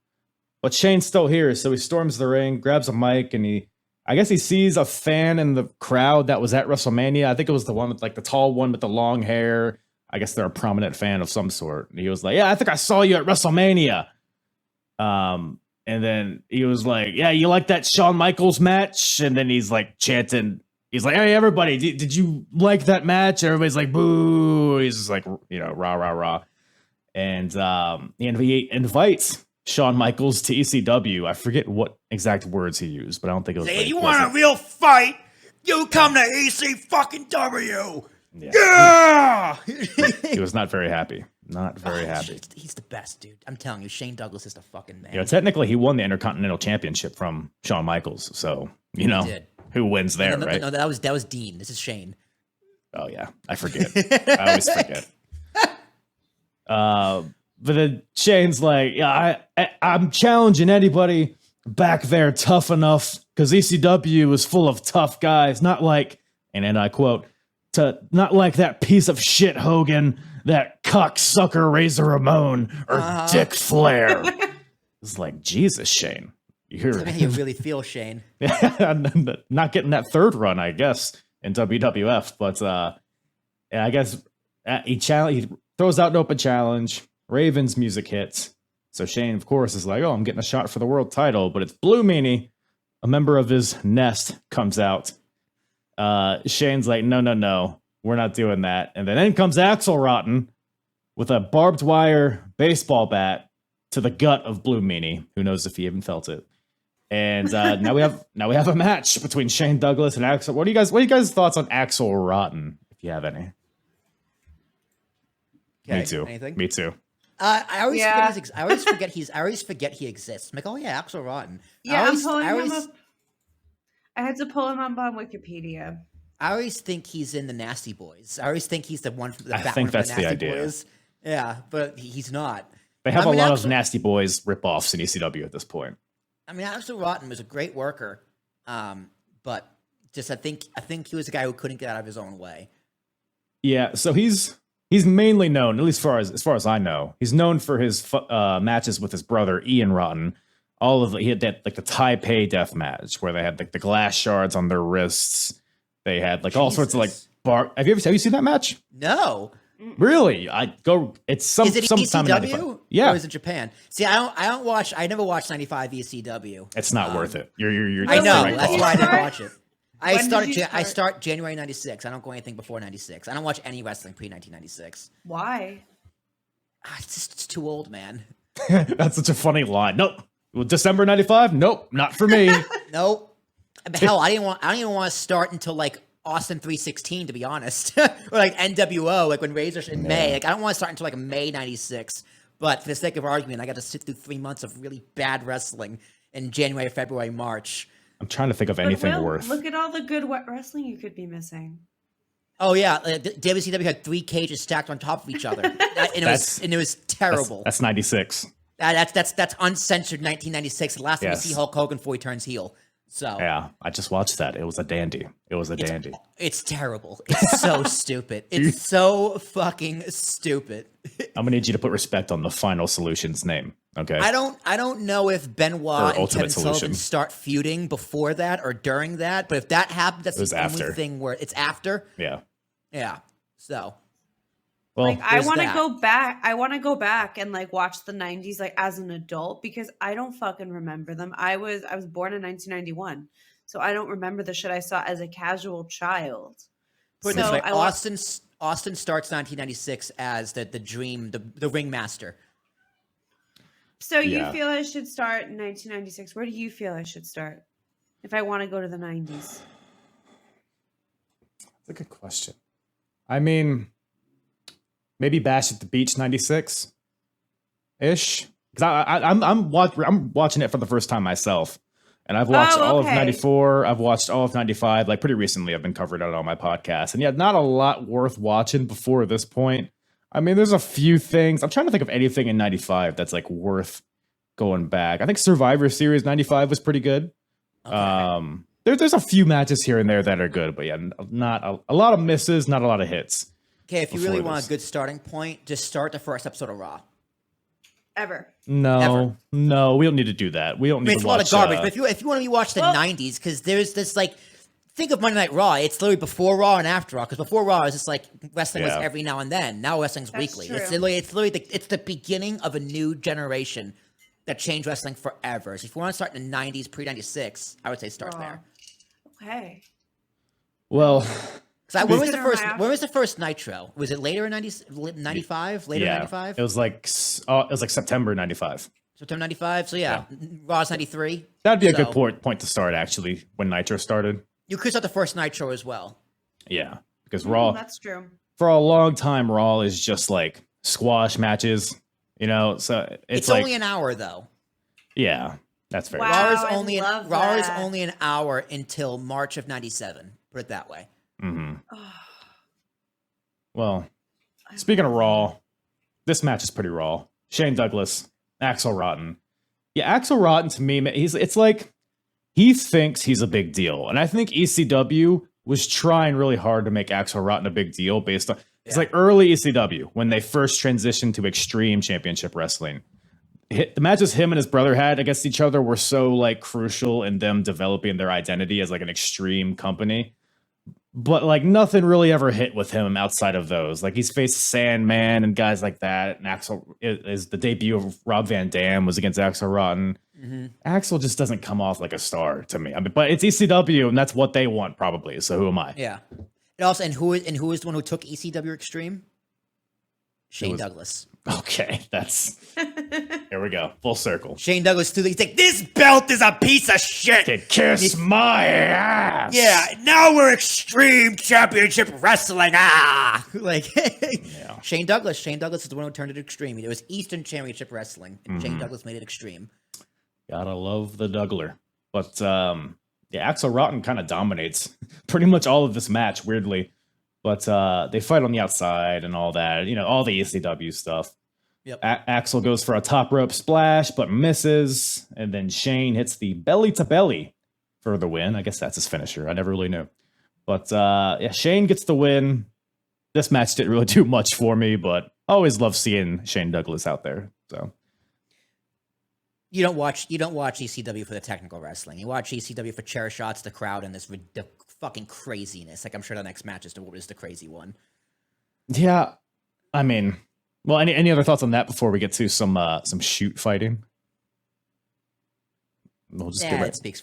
But Shane's still here, so he storms the ring, grabs a mic, and I guess he sees a fan in the crowd that was at WrestleMania. I think it was the one with like the tall one with the long hair. I guess they're a prominent fan of some sort. And he was like, yeah, I think I saw you at WrestleMania. And then he was like, yeah, you like that Shawn Michaels match? And then he's like chanting, he's like, hey, everybody, did you like that match? And everybody's like, boo. He's just like, rah, rah, rah. And he invites Shawn Michaels to ECW. I forget what exact words he used, but I don't think it was. If you want a real fight, you come to ECW. Yeah! He was not very happy. Not very happy. He's the best, dude. I'm telling you, Shane Douglas is the fucking man. Technically, he won the Intercontinental Championship from Shawn Michaels. So, who wins there, right? No, that was Dean. This is Shane. Oh, yeah. I forget. I always forget. But then Shane's like, yeah, I'm challenging anybody back there tough enough because ECW is full of tough guys. Not like, and then I quote, not like that piece of shit Hogan, that cocksucker Razor Ramon, or Dick Flair. It's like, Jesus, Shane. That's how you really feel, Shane. Not getting that third run, I guess, in WWF. But I guess he throws out an open challenge. Raven's music hits. So Shane, of course, is like, oh, I'm getting a shot for the world title. But it's Blue Meanie, a member of his nest, comes out. Shane's like, no, we're not doing that. And then in comes Axel Rotten with a barbed wire baseball bat to the gut of Blue Meanie. Who knows if he even felt it? And now we have a match between Shane Douglas and Axel. What are you guys' thoughts on Axel Rotten, if you have any? Okay, Me too. Anything? Me too. I always forget he exists. I'm like, oh yeah, Axel Rotten. I'm pulling him up. I had to pull him up on Wikipedia. I always think he's in the Nasty Boys. I always think he's the one from the I think that's the idea. Boys. Yeah, but he's not. They have a lot of Nasty Boys ripoffs in ECW at this point. I mean, Axel Rotten was a great worker, but just I think he was a guy who couldn't get out of his own way. Yeah, so he's mainly known, at least as far as I know, he's known for his matches with his brother Ian Rotten. He had that like the Taipei death match where they had like the glass shards on their wrists. They had like all sorts of like bar. Have you seen that match? No. Really? I go. It's some Is it sometime in ECW? 95. Yeah, Or is it Japan? See, I never watched 95 ECW. it's not worth it. You're I that's the know. right That's call. why I didn't watch it. When did you I start? start January 96. I don't go anything before 96. I don't watch any wrestling pre 1996. Why? It's too old, man. That's such a funny line. Nope. Well, December 95? Nope, not for me. Nope. Hell, I don't even want to start until like Austin 316, to be honest, or like NWO, like when Razor in May. Like I don't want to start until like May 96. But for the sake of argument, I got to sit through 3 months of really bad wrestling in January, February, March. I'm trying to think of But anything Will, worth. look at all the good wrestling you could be missing. Oh yeah, WCW had 3 cages stacked on top of each other, and it was terrible. That's 96. That's uncensored 1996. The last time Yes. you see Hulk Hogan before he turns heel. So Yeah, I just watched that. It was a dandy. it's terrible. It's so stupid. It's so fucking stupid. I'm gonna need you to put respect on the Final Solution's name. Okay. I don't know if Benoit Or and Ultimate Kevin Solution. Sullivan start feuding before that or during that, but if that happened, that's It was the only after. thing where it's after. Yeah. Yeah. So Well, Like I there's want to that. go back. I want to go back and like watch the 90s like as an adult because I don't fucking remember them. I was born in 1991. So I don't remember the shit I saw as a casual child. put it this So way, I wa- Austin starts 1996 as the dream, the ringmaster. So you Yeah. feel I should start in 1996. Where do you feel I should start if I want to go to the 90s? that's a good question. I mean, maybe Bash at the Beach 96 ish. Because I'm watching it for the first time myself. And I've watched all of okay. 94. I've watched all of 95. Like pretty recently, I've been covering it on my podcast. And yeah, not a lot worth watching before this point. I mean, there's a few things. I'm trying to think of anything in 95 that's like worth going back. I think Survivor Series 95 was pretty good. Okay. There's a few matches here and there that are good, but yeah, not a lot of misses, not a lot of hits. Okay, if you before really want this. a good starting point, just start the first episode of Raw. Ever. No, we don't need to do that. We don't I need mean, it's to a lot watch. of garbage, but if you want to watch the Well- 90s, because there's this like, think of Monday Night Raw. It's literally before Raw and after Raw. Because before Raw, it's just like wrestling was Yeah. every now and then. Now wrestling's That's weekly. true. It's literally the beginning of a new generation that changed wrestling forever. So if you want to start in the 90s, pre 96, I would say start Raw. there. Okay. well, When was Consider my the first Nitro? Was it later in 95? Later in yeah, 95? it was like September 95. September 95? So yeah, Raw's 93. That'd be a good So, point to start actually when Nitro started. You could start the first Nitro as well. Yeah, because Raw That's true. for a long time Raw is just like squash matches, you know. So It's like only an hour though. yeah, that's fair. Wow. Raw is I only love Raw is that. only an hour until March of 97. Put it that way. hmm Oh, Well, speaking of Raw, this match is pretty raw. Shane Douglas, Axel Rotten. Yeah, Axel Rotten to me, it's like he thinks he's a big deal. And I think ECW was trying really hard to make Axel Rotten a big deal based on it's like early ECW when they first transitioned to Extreme Championship Wrestling. The matches him and his brother had against each other were so like crucial in them developing their identity as like an extreme company. But like nothing really ever hit with him outside of those. Like he's faced Sandman and guys like that. And Axel is the debut of Rob Van Dam was against Axel Rotten. Axel just doesn't come off like a star to me. I mean, but it's ECW and that's what they want probably. So who am I? Yeah. And also, and who is the one who took ECW Extreme? Shane was- Douglas. Okay, that's here we go. Full circle. Shane Douglas threw he's like, this belt is a piece of shit. Okay, kiss my ass. Yeah, now we're Extreme Championship Wrestling. Ah, like Shane Douglas. Shane Douglas is the one who turned it Extreme. It was Eastern Championship Wrestling, and Shane Douglas made it Extreme. Gotta love the Dougler. But yeah, Axel Rotten kind of dominates pretty much all of this match, weirdly. But they fight on the outside and all that, you know, all the ECW stuff. Yep. Axel goes for a top rope splash, but misses. And then Shane hits the belly to belly for the win. I guess that's his finisher. I never really knew. But yeah, Shane gets the win. This match didn't really do much for me, but I always love seeing Shane Douglas out there. So You don't watch ECW for the technical wrestling. You watch ECW for chair shots, the crowd, and the fucking craziness. Like I'm sure the next match is the crazy one. yeah, I mean, well, any other thoughts on that before we get to some shoot fighting? We'll just get right. It speaks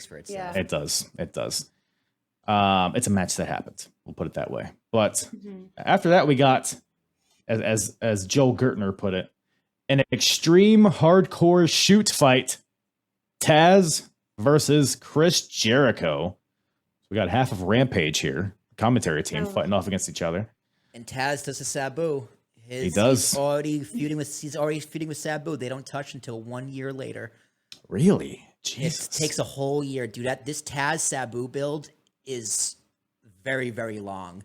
for itself. Yeah. It does. It's a match that happened. We'll put it that way. But after that, we got, as Joel Gertner put it, an extreme hardcore shoot fight. Taz versus Chris Jericho. We got half of Rampage here. Commentary team fighting off against each other. And Taz does a Sabu. He does. He's already feuding with Sabu. They don't touch until 1 year later. Really? Jesus. It takes a whole year, dude. This Taz Sabu build is very, very long.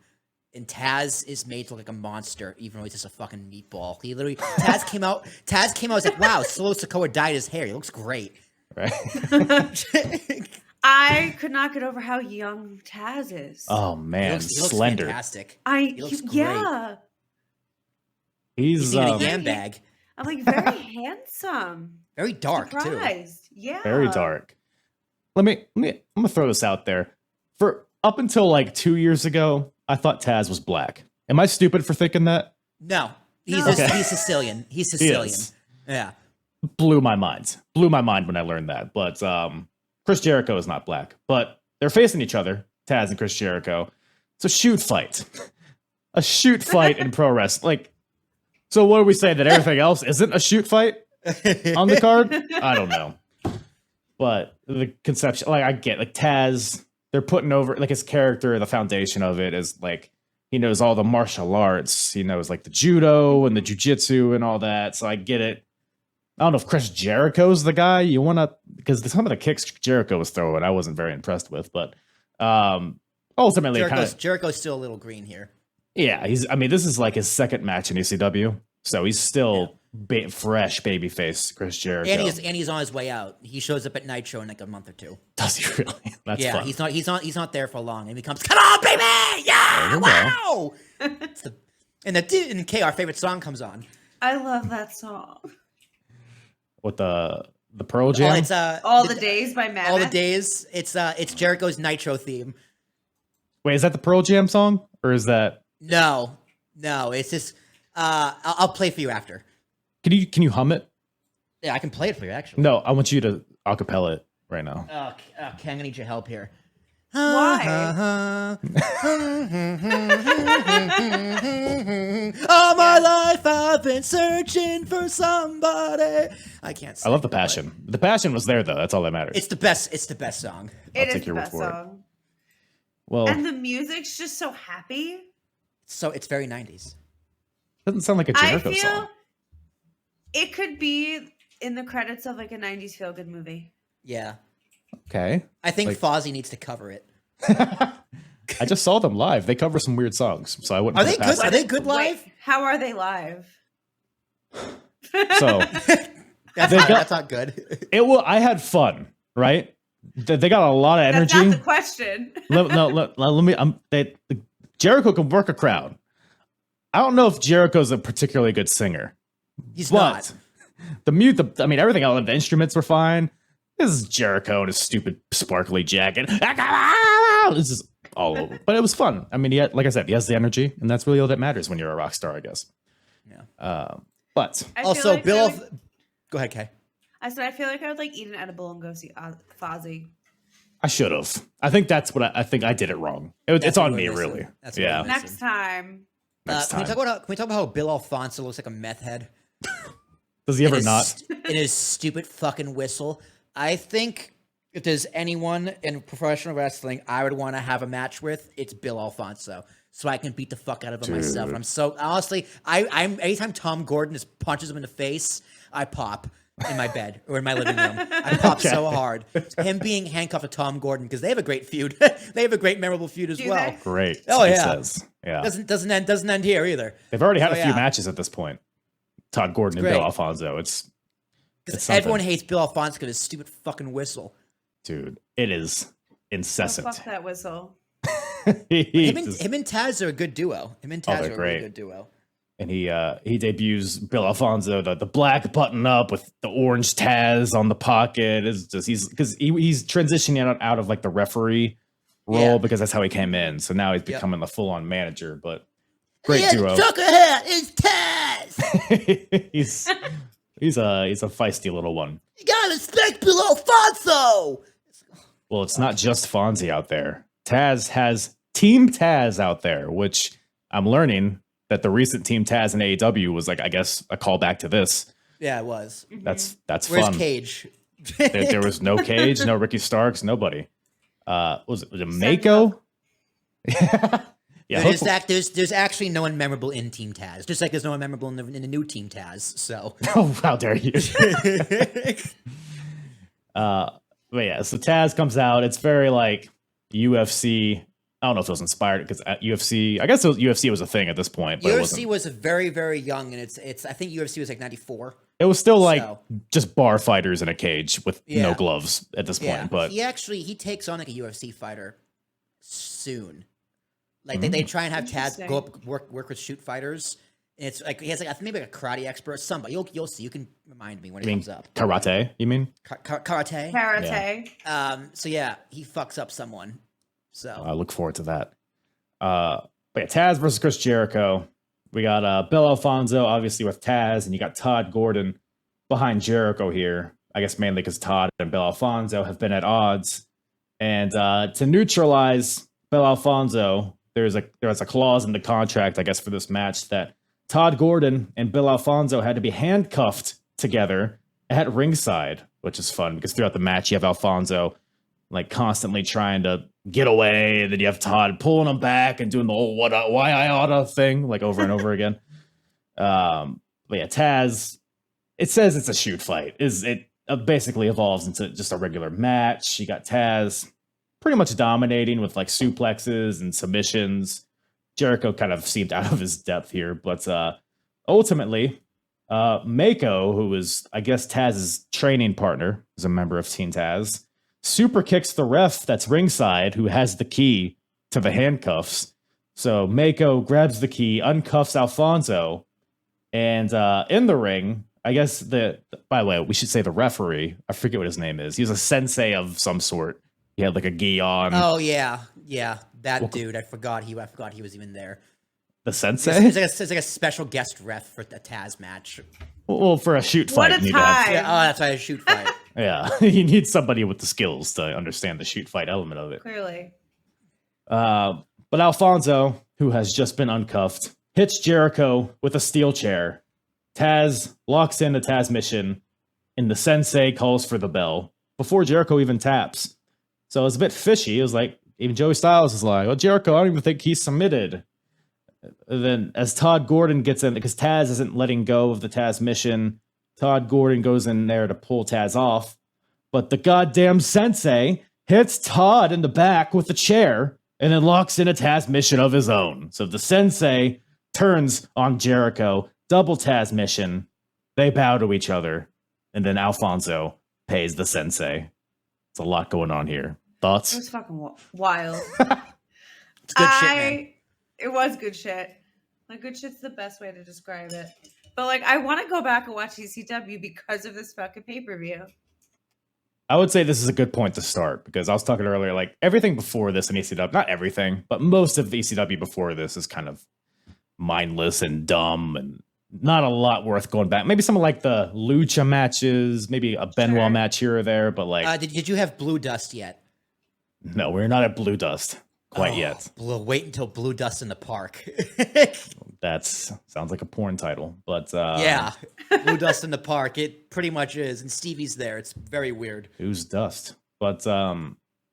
And Taz is made to look like a monster, even though he's just a fucking meatball. He literally Taz came out. I was like, wow, Solo Sikoa dyed his hair. He looks great. Right. I could not get over how young Taz is. Oh man, he looks slender. Fantastic. He's He's in a yam bag. I'm like very handsome. Very dark Surprised. too. Yeah. very dark. I'm gonna throw this out there. For up until like 2 years ago, I thought Taz was black. Am I stupid for thinking that? No, he's Okay. he's Sicilian. He's Sicilian. Yeah. Blew my mind when I learned that. But Chris Jericho is not black. But they're facing each other, Taz and Chris Jericho. It's a shoot fight. A shoot fight in pro wrestling. Like, so what do we say, that everything else isn't a shoot fight on the card? I don't know. But the conception, like, I get, like, Taz, they're putting over, like, his character, the foundation of it is, like, he knows all the martial arts. He knows, like, the judo and the jujitsu and all that. So I get it. I don't know if Chris Jericho's the guy you want to, because some of the kicks Jericho was throwing, I wasn't very impressed with. But ultimately, Jericho's still a little green here. Yeah, this is like his second match in ECW. So he's still fresh babyface Chris Jericho. And he's on his way out. He shows up at Nitro in like a month or two. Does he really? That's fun. He's not there for long. And he comes, come on, baby! Yeah! Wow! And K, our favorite song comes on. I love that song. With the Pearl Jam? It's All the Days by Mammoth. All the Days. It's Jericho's Nitro theme. Wait, is that the Pearl Jam song? Or is that... No, it's just I'll play for you after. Can you hum it? Yeah, I can play it for you actually. No, I want you to acapella it right now. Okay, I'm gonna need your help here. Why? All my life I've been searching for somebody. I can't sing, I love the passion. The passion was there though. That's all that matters. It's the best song. It take is your the word best for it. song. Well, And the music's just so happy. So it's very 90s. doesn't sound like a Jericho I feel song. it could be in the credits of like a 90s feel-good movie. Yeah. Okay. I think Like- Fozzy needs to cover it. I just saw them live. They cover some weird songs, so I wouldn't. Are put they it past good? Are them. they good live? Wait, how are they live? So That's not good. I had fun, right? They got a lot of That's energy. not the question. Let me. Jericho can work a crowd. I don't know if Jericho's a particularly good singer, He's but not. everything else, the instruments were fine. This is Jericho in his stupid sparkly jacket. This is all over, but it was fun. I mean, like I said, he has the energy, and that's really all that matters when you're a rock star, I guess. Yeah. But I feel Also, like Bill. I would- Go ahead, Kay. I said I feel like I would like eat an edible and go see Fozzy. I should have. I think that's what I think I did it wrong. It's That's on what me, we're missing. really. That's what yeah. we're missing. Next time. Next Can we time. talk about how Bill Alfonso looks like a meth head? Does he ever in his, not? in his stupid fucking whistle. I think if there's anyone in professional wrestling I would want to have a match with, it's Bill Alfonso. So I can beat the fuck out of him myself. And I'm so honestly, I'm anytime Tom Gordon just punches him in the face, I pop in my bed or in my living room. I pop so hard. Him being handcuffed to Tom Gordon because they have a great feud. They have a great memorable feud as Do well. they? Great. Oh, he yeah. says. Yeah. Doesn't end here either. They've already had Oh, a few yeah. matches at this point. Todd Gordon and It's Bill great. Alfonso. It's Because something. everyone hates Bill Alfonso because his stupid fucking whistle. dude, it is Oh, incessant. fuck that whistle. Him and Taz are a good duo. Him and Taz they're are a great. really good duo. And he debuts Bill Alfonso, the black button up with the orange Taz on the pocket. Is just he's transitioning out of like the referee role Yeah. because that's how he came in. So now he's becoming the full on manager. But Great duo. Trucker hat. It's Taz. he's a feisty little one. You gotta respect Bill Alfonso. Well, it's not just Fonzie out there. Taz has Team Taz out there, which I'm learning that the recent Team Taz in AEW was like, I guess, a callback to this. Yeah, it was. That's Where's fun. Cage? There was no Cage, no Ricky Starks, nobody. Was it Mako? Yeah, There's actually no one memorable in Team Taz, just like there's no one memorable in the new Team Taz. So, oh, how dare you? But yeah, so Taz comes out. It's very like UFC. I don't know if it was inspired because UFC. I guess UFC was a thing at this point. But UFC was very, very young, and it's. I think UFC was like 94. It was still like just bar fighters in a cage with no gloves at this point. But he takes on like a UFC fighter soon. Like they try and have Taz go up work with shoot fighters. And it's like he has like maybe like a karate expert, somebody. You'll see. You can remind me when it comes up. Karate, you mean? Karate. Karate. So yeah, he fucks up someone. So I look forward to that. But yeah, Taz versus Chris Jericho. We got Bill Alfonso, obviously, with Taz, and you got Todd Gordon behind Jericho here. I guess mainly because Todd and Bill Alfonso have been at odds. And to neutralize Bill Alfonso, there's a clause in the contract, I guess, for this match that Todd Gordon and Bill Alfonso had to be handcuffed together at ringside, which is fun because throughout the match you have Alfonso like constantly trying to get away, and then you have Todd pulling him back and doing the whole why I oughta thing like over and over again. But yeah, Taz, it says it's a shoot fight. It basically evolves into just a regular match. You got Taz pretty much dominating with like suplexes and submissions. Jericho kind of seemed out of his depth here, but ultimately, Mako, who was, I guess, Taz's training partner, is a member of Team Taz, super kicks the ref that's ringside, who has the key to the handcuffs. So Mako grabs the key, uncuffs Alfonso, and in the ring, I guess by the way, we should say the referee, I forget what his name is. He was a sensei of some sort. He had like a gi on. Oh yeah, that dude. I forgot he was even there. The sensei? It's like a special guest ref for the Taz match. Well, for a shoot fight, What a you need time! Yeah, that's why a shoot fight. yeah, you need somebody with the skills to understand the shoot fight element of it. Clearly. But Alfonso, who has just been uncuffed, hits Jericho with a steel chair. Taz locks in the Taz mission, and the sensei calls for the bell before Jericho even taps. So it was a bit fishy. It was like, even Joey Styles is like, oh, Jericho, I don't even think he's submitted. And then as Todd Gordon gets in, because Taz isn't letting go of the Taz mission, Todd Gordon goes in there to pull Taz off. But the goddamn sensei hits Todd in the back with the chair and then locks in a Taz mission of his own. So the sensei turns on Jericho, double Taz mission. They bow to each other. And then Alfonso pays the sensei. It's a lot going on here. Thoughts? It was fucking wild. It's good shit, man. It was good shit. Like, good shit's the best way to describe it. But, like, I want to go back and watch ECW because of this fucking pay-per-view. I would say this is a good point to start because I was talking earlier, like everything before this in ECW, not everything, but most of the ECW before this is kind of mindless and dumb and not a lot worth going back. Maybe some of like the Lucha matches, maybe a Benoit match here or there, but like... Did you have Blue Dust yet? No, we're not at Blue Dust quite yet. Wait until Blue Dust in the Park. That sounds like a porn title, but... yeah, Blue Dust in the Park. It pretty much is, and Stevie's there. It's very weird. Who's Dust? But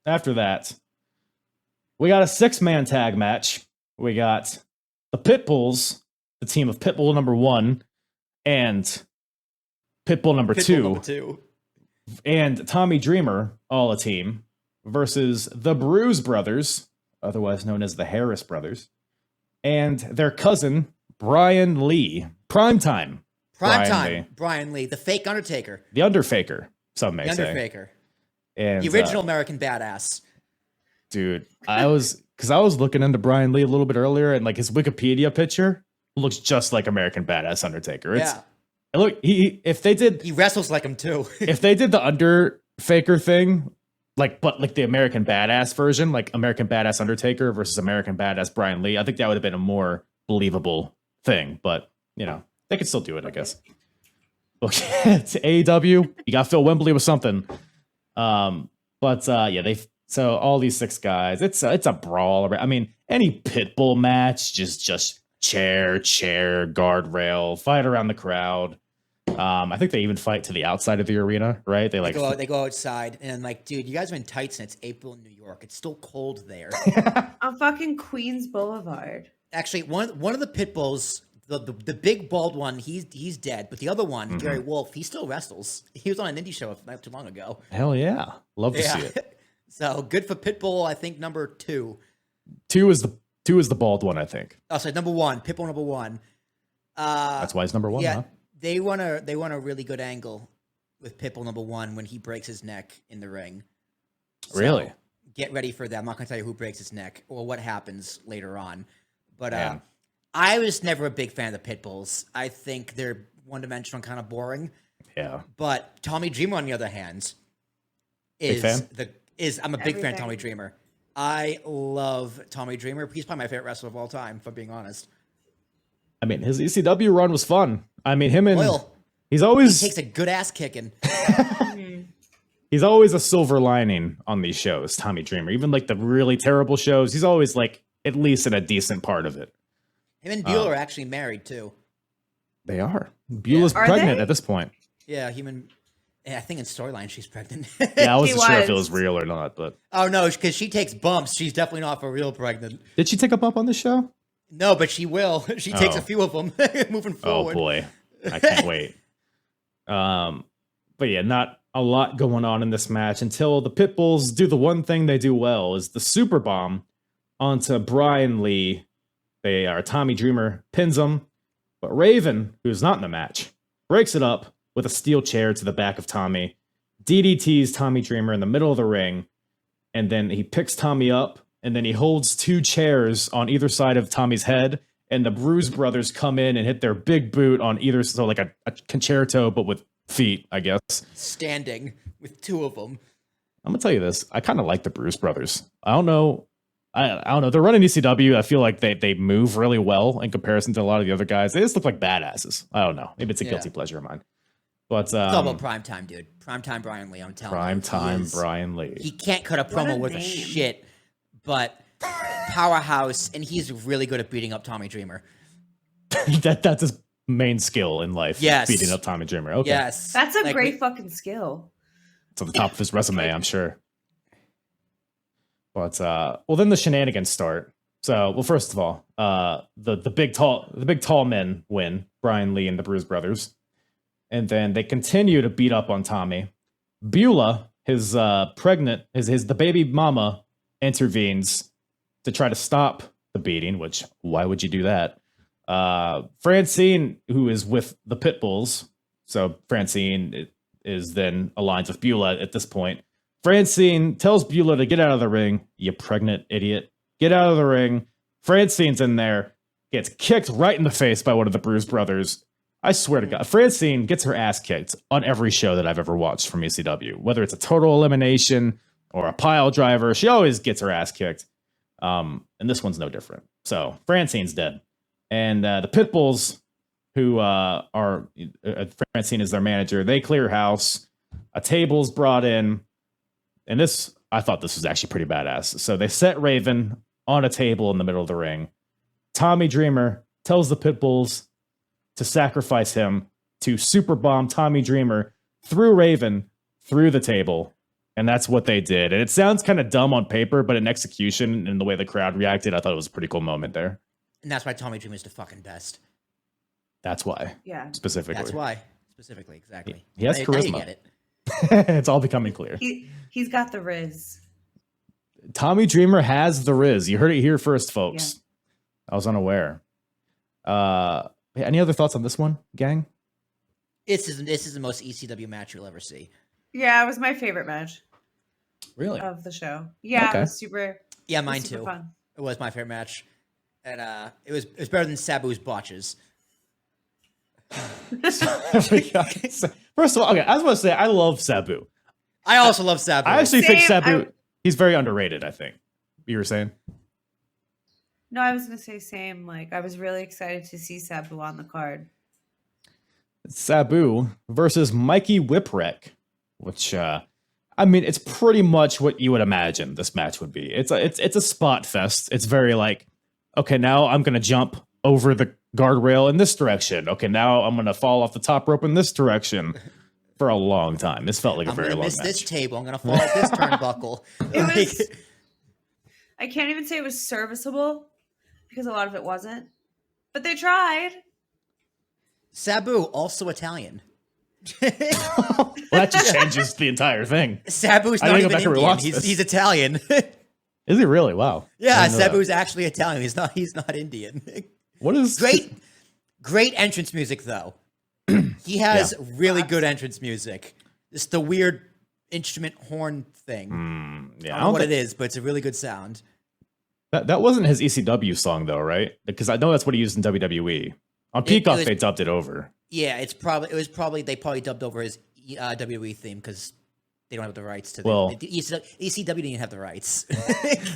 after that, we got a 6-man tag match. We got the Pitbulls, the team of Pitbull number 1 and Pitbull number 2, and Tommy Dreamer, all a team, versus the Bruise Brothers, otherwise known as the Harris Brothers, and their cousin, Brian Lee. Primetime. Brian Lee, the fake Undertaker. The Underfaker, some may The say. Underfaker. And, The original American Badass. dude, I was looking into Brian Lee a little bit earlier, and like his Wikipedia picture looks just like American Badass Undertaker. Look, he wrestles like him too. if they did the Underfaker thing, but the American Badass version, like American Badass Undertaker versus American Badass Brian Lee, I think that would have been a more believable thing, but you know, they can still do it, I guess. Okay, to AEW, you got Phil Wembley with something. So all these 6 guys, it's a brawl. I mean, any Pitbull match, just chair, guardrail, fight around the crowd. I think they even fight to the outside of the arena, right? They go outside and like, dude, you guys are in tights and it's April in New York. It's still cold there. On fucking Queens Boulevard. Actually, one of the Pitbulls, the big bald one, he's dead. But the other one, Gary Wolf, he still wrestles. He was on an indie show not too long ago. Hell yeah, love to see it. So good for Pitbull. I think number 2. 2 is the bald one, I think. Oh, sorry, number 1, Pitbull number 1. That's why he's number 1. Yeah, huh? they run a really good angle with Pitbull number 1 when he breaks his neck in the ring. So Really? Get ready for that. I'm not going to tell you who breaks his neck or what happens later on. But I was never a big fan of the Pitbulls. I think they're one-dimensional and kind of boring. Yeah. But Tommy Dreamer, on the other hand, I'm a big fan of Tommy Dreamer. I love Tommy Dreamer. He's probably my favorite wrestler of all time, if I'm being honest. I mean, his ECW run was fun. I mean, him and he takes a good ass kicking. He's always a silver lining on these shows, Tommy Dreamer. Even like the really terrible shows, he's always like at least in a decent part of it. Him and Beulah are actually married too. They are. Beulah's pregnant at this point. Yeah, I think in storyline she's pregnant. Yeah, I wasn't sure if it was real or not, but oh no, because she takes bumps. She's definitely not for real pregnant. Did she take a bump on this show? No, but she will. She takes a few of them moving forward. Oh boy, I can't wait. But yeah, not a lot going on in this match until the Pitbulls do the one thing they do well, is the super bomb onto Brian Lee. Tommy Dreamer pins him, but Raven, who's not in the match, breaks it up with a steel chair to the back of Tommy, DDTs Tommy Dreamer in the middle of the ring, and then he picks Tommy up, and then he holds 2 chairs on either side of Tommy's head, and the Bruise Brothers come in and hit their big boot on either, so like a concerto, but with feet, I guess. Standing with 2 of them. I'm gonna tell you this, I kind of like the Bruise Brothers. I don't know. They're running ECW. I feel like they move really well in comparison to a lot of the other guys. They just look like badasses. I don't know. Maybe it's a guilty pleasure of mine. But it's all about primetime, dude. Primetime Brian Lee, I'm telling you. Primetime Brian Lee. He can't cut a promo worth a shit, but powerhouse, and he's really good at beating up Tommy Dreamer. That's his main skill in life. Yes. Beating up Tommy Dreamer. Okay. Yes. That's a great fucking skill. It's on the top of his resume, I'm sure. But then the shenanigans start. So, first of all, the big tall men win, Brian Lee and the Bruise Brothers, and then they continue to beat up on Tommy. Beulah, his the baby mama, intervenes to try to stop the beating. Which, why would you do that? Francine, who is with the Pitbulls, so Francine is then aligned with Beulah at this point. Francine tells Beulah to get out of the ring. You pregnant idiot. Get out of the ring. Francine's in there. Gets kicked right in the face by one of the Bruise Brothers. I swear to God. Francine gets her ass kicked on every show that I've ever watched from ECW. Whether it's a total elimination or a pile driver, she always gets her ass kicked. And this one's no different. So Francine's dead. And the Pitbulls, who are Francine is their manager, they clear house. A table's brought in. And I thought this was actually pretty badass. So they set Raven on a table in the middle of the ring. Tommy Dreamer tells the Pitbulls to sacrifice him to super bomb Tommy Dreamer through Raven, through the table. And that's what they did. And it sounds kind of dumb on paper, but in execution and the way the crowd reacted, I thought it was a pretty cool moment there. And that's why Tommy Dreamer is the fucking best. That's why. Yeah. Specifically. That's why. Specifically, exactly. He has charisma. You get it. It's all becoming clear. He's got the Riz. Tommy Dreamer has the Riz. You heard it here first, folks. Yeah. I was unaware. Any other thoughts on this one, gang? This is the most ECW match you'll ever see. Yeah, it was my favorite match. Really? Of the show. Yeah, okay. It was super. Yeah, mine too. Fun. It was my favorite match, and it was better than Sabu's botches. First of all, okay, I was going to say I love Sabu. I also love Sabu. I actually think Sabu he's very underrated. I think you were saying. No, I was gonna say same. Like I was really excited to see Sabu on the card. Sabu versus Mikey Whipwreck, which I mean, it's pretty much what you would imagine this match would be. It's a spot fest. It's very like, okay, now I'm gonna jump over the guardrail in this direction. Okay, now I'm gonna fall off the top rope in this direction. For a long time, this felt like a very long match. I'm gonna miss this table. I'm gonna fall off this turnbuckle. I can't even say it was serviceable because a lot of it wasn't, but they tried. Sabu, also Italian. Well, that just changes the entire thing. Sabu's not even Indian. He's Italian. Is he really? Wow. Yeah, Sabu's actually Italian. He's not Indian. What is great entrance music though. He has really good entrance music. It's the weird instrument horn thing. Yeah, I don't know what it is, but it's a really good sound. That wasn't his ECW song though, right? Because I know that's what he used in WWE. On Peacock, they dubbed it over. Yeah, they probably dubbed over his WWE theme because they don't have the rights to. Well, ECW didn't have the rights.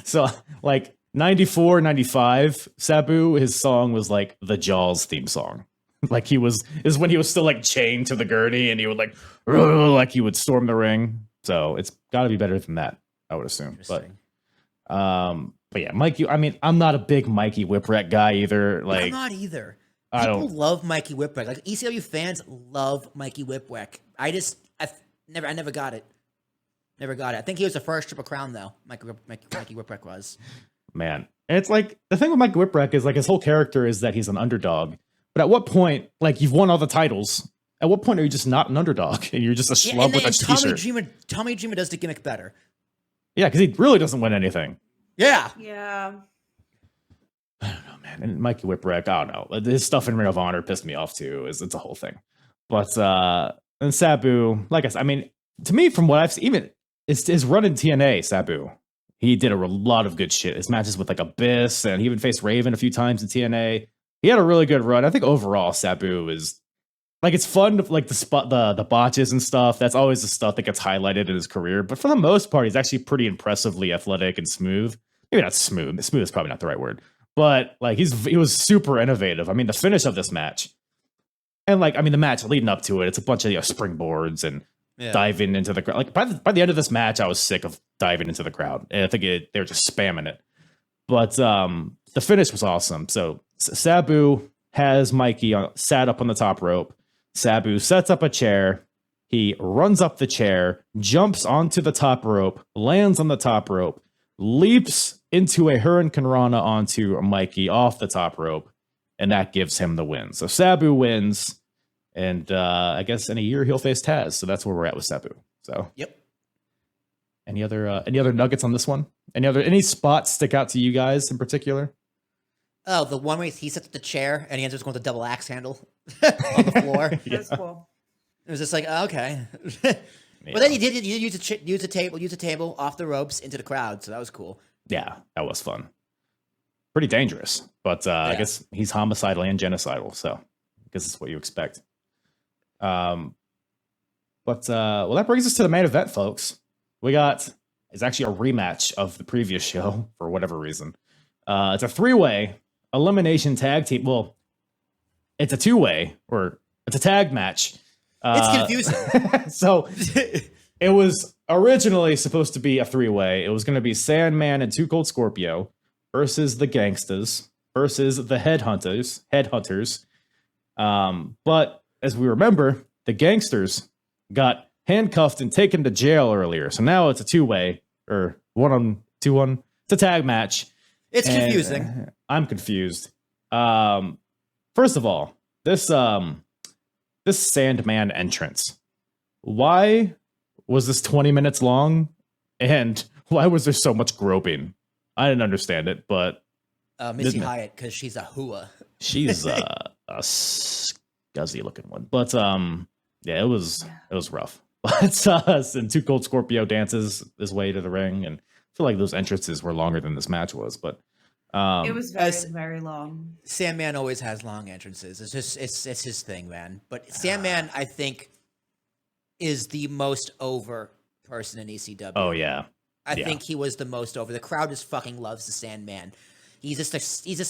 So like 94, 95, Sabu, his song was like the Jaws theme song. Like is when he was still like chained to the gurney and he would like he would storm the ring. So it's got to be better than that, I would assume. But yeah, Mikey. I mean, I'm not a big Mikey Whipwreck guy either. Like I'm not either. People love Mikey Whipwreck. Like ECW fans love Mikey Whipwreck. I never got it. Never got it. I think he was the first Triple Crown though. Mikey Whipwreck was. Man, and it's like the thing with Mikey Whipwreck is like his whole character is that he's an underdog. But at what point, like you've won all the titles, at what point are you just not an underdog and you're just a schlub with a t-shirt? Tommy Dreamer does the gimmick better. Yeah, because he really doesn't win anything. Yeah. I don't know, man. And Mikey Whipwreck, I don't know. His stuff in Ring of Honor pissed me off too. It's a whole thing. But and Sabu, like I said, I mean, to me, from what I've seen, even his run in TNA, Sabu, he did a lot of good shit. His matches with like Abyss, and he even faced Raven a few times in TNA. He had a really good run. I think overall Sabu is like it's fun to like the botches and stuff. That's always the stuff that gets highlighted in his career. But for the most part, he's actually pretty impressively athletic and smooth. Maybe not smooth. Smooth is probably not the right word. But like he was super innovative. I mean, the finish of this match, and like I mean the match leading up to it, it's a bunch of springboards and diving into the crowd. Like by the end of this match, I was sick of diving into the crowd. And I think they were just spamming it. But the finish was awesome. So Sabu has Mikey sat up on the top rope. Sabu sets up a chair. He runs up the chair, jumps onto the top rope, lands on the top rope, leaps into a Hurricane Rana onto Mikey off the top rope, and that gives him the win. So Sabu wins, and I guess in a year he'll face Taz. So that's where we're at with Sabu. So yep. Any other nuggets on this one? Any spots stick out to you guys in particular? Oh, the one where he sits at the chair and he ends up going with the double axe handle on the floor. That's cool. It was just like, okay. But then he did use a table off the ropes into the crowd, so that was cool. Yeah, that was fun. Pretty dangerous, but I guess he's homicidal and genocidal, so I guess that's what you expect. But that brings us to the main event, folks. It's actually a rematch of the previous show for whatever reason. It's a 3-way elimination tag team. Well, it's a 2-way, or it's a tag match. It's confusing. So it was originally supposed to be a 3-way. It was going to be Sandman and Too Cold Scorpio versus the Gangstas versus the Headhunters. But as we remember, the Gangsters got handcuffed and taken to jail earlier. So now it's a 2-way, or 1-on-2-1. It's a tag match. It's confusing. I'm confused. First of all, this Sandman entrance. Why was this 20 minutes long? And why was there so much groping? I didn't understand it, but Missy Hyatt, because she's a hooah. She's a scuzzy looking one. But yeah, it was rough. But and Too Cold Scorpio dances his way to the ring, and I feel like those entrances were longer than this match was. But it was very long. Sandman always has long entrances. It's his thing, man. But Sandman, I think, is the most over person in ECW. Oh yeah. I think he was the most over. The crowd just fucking loves the Sandman. He's just a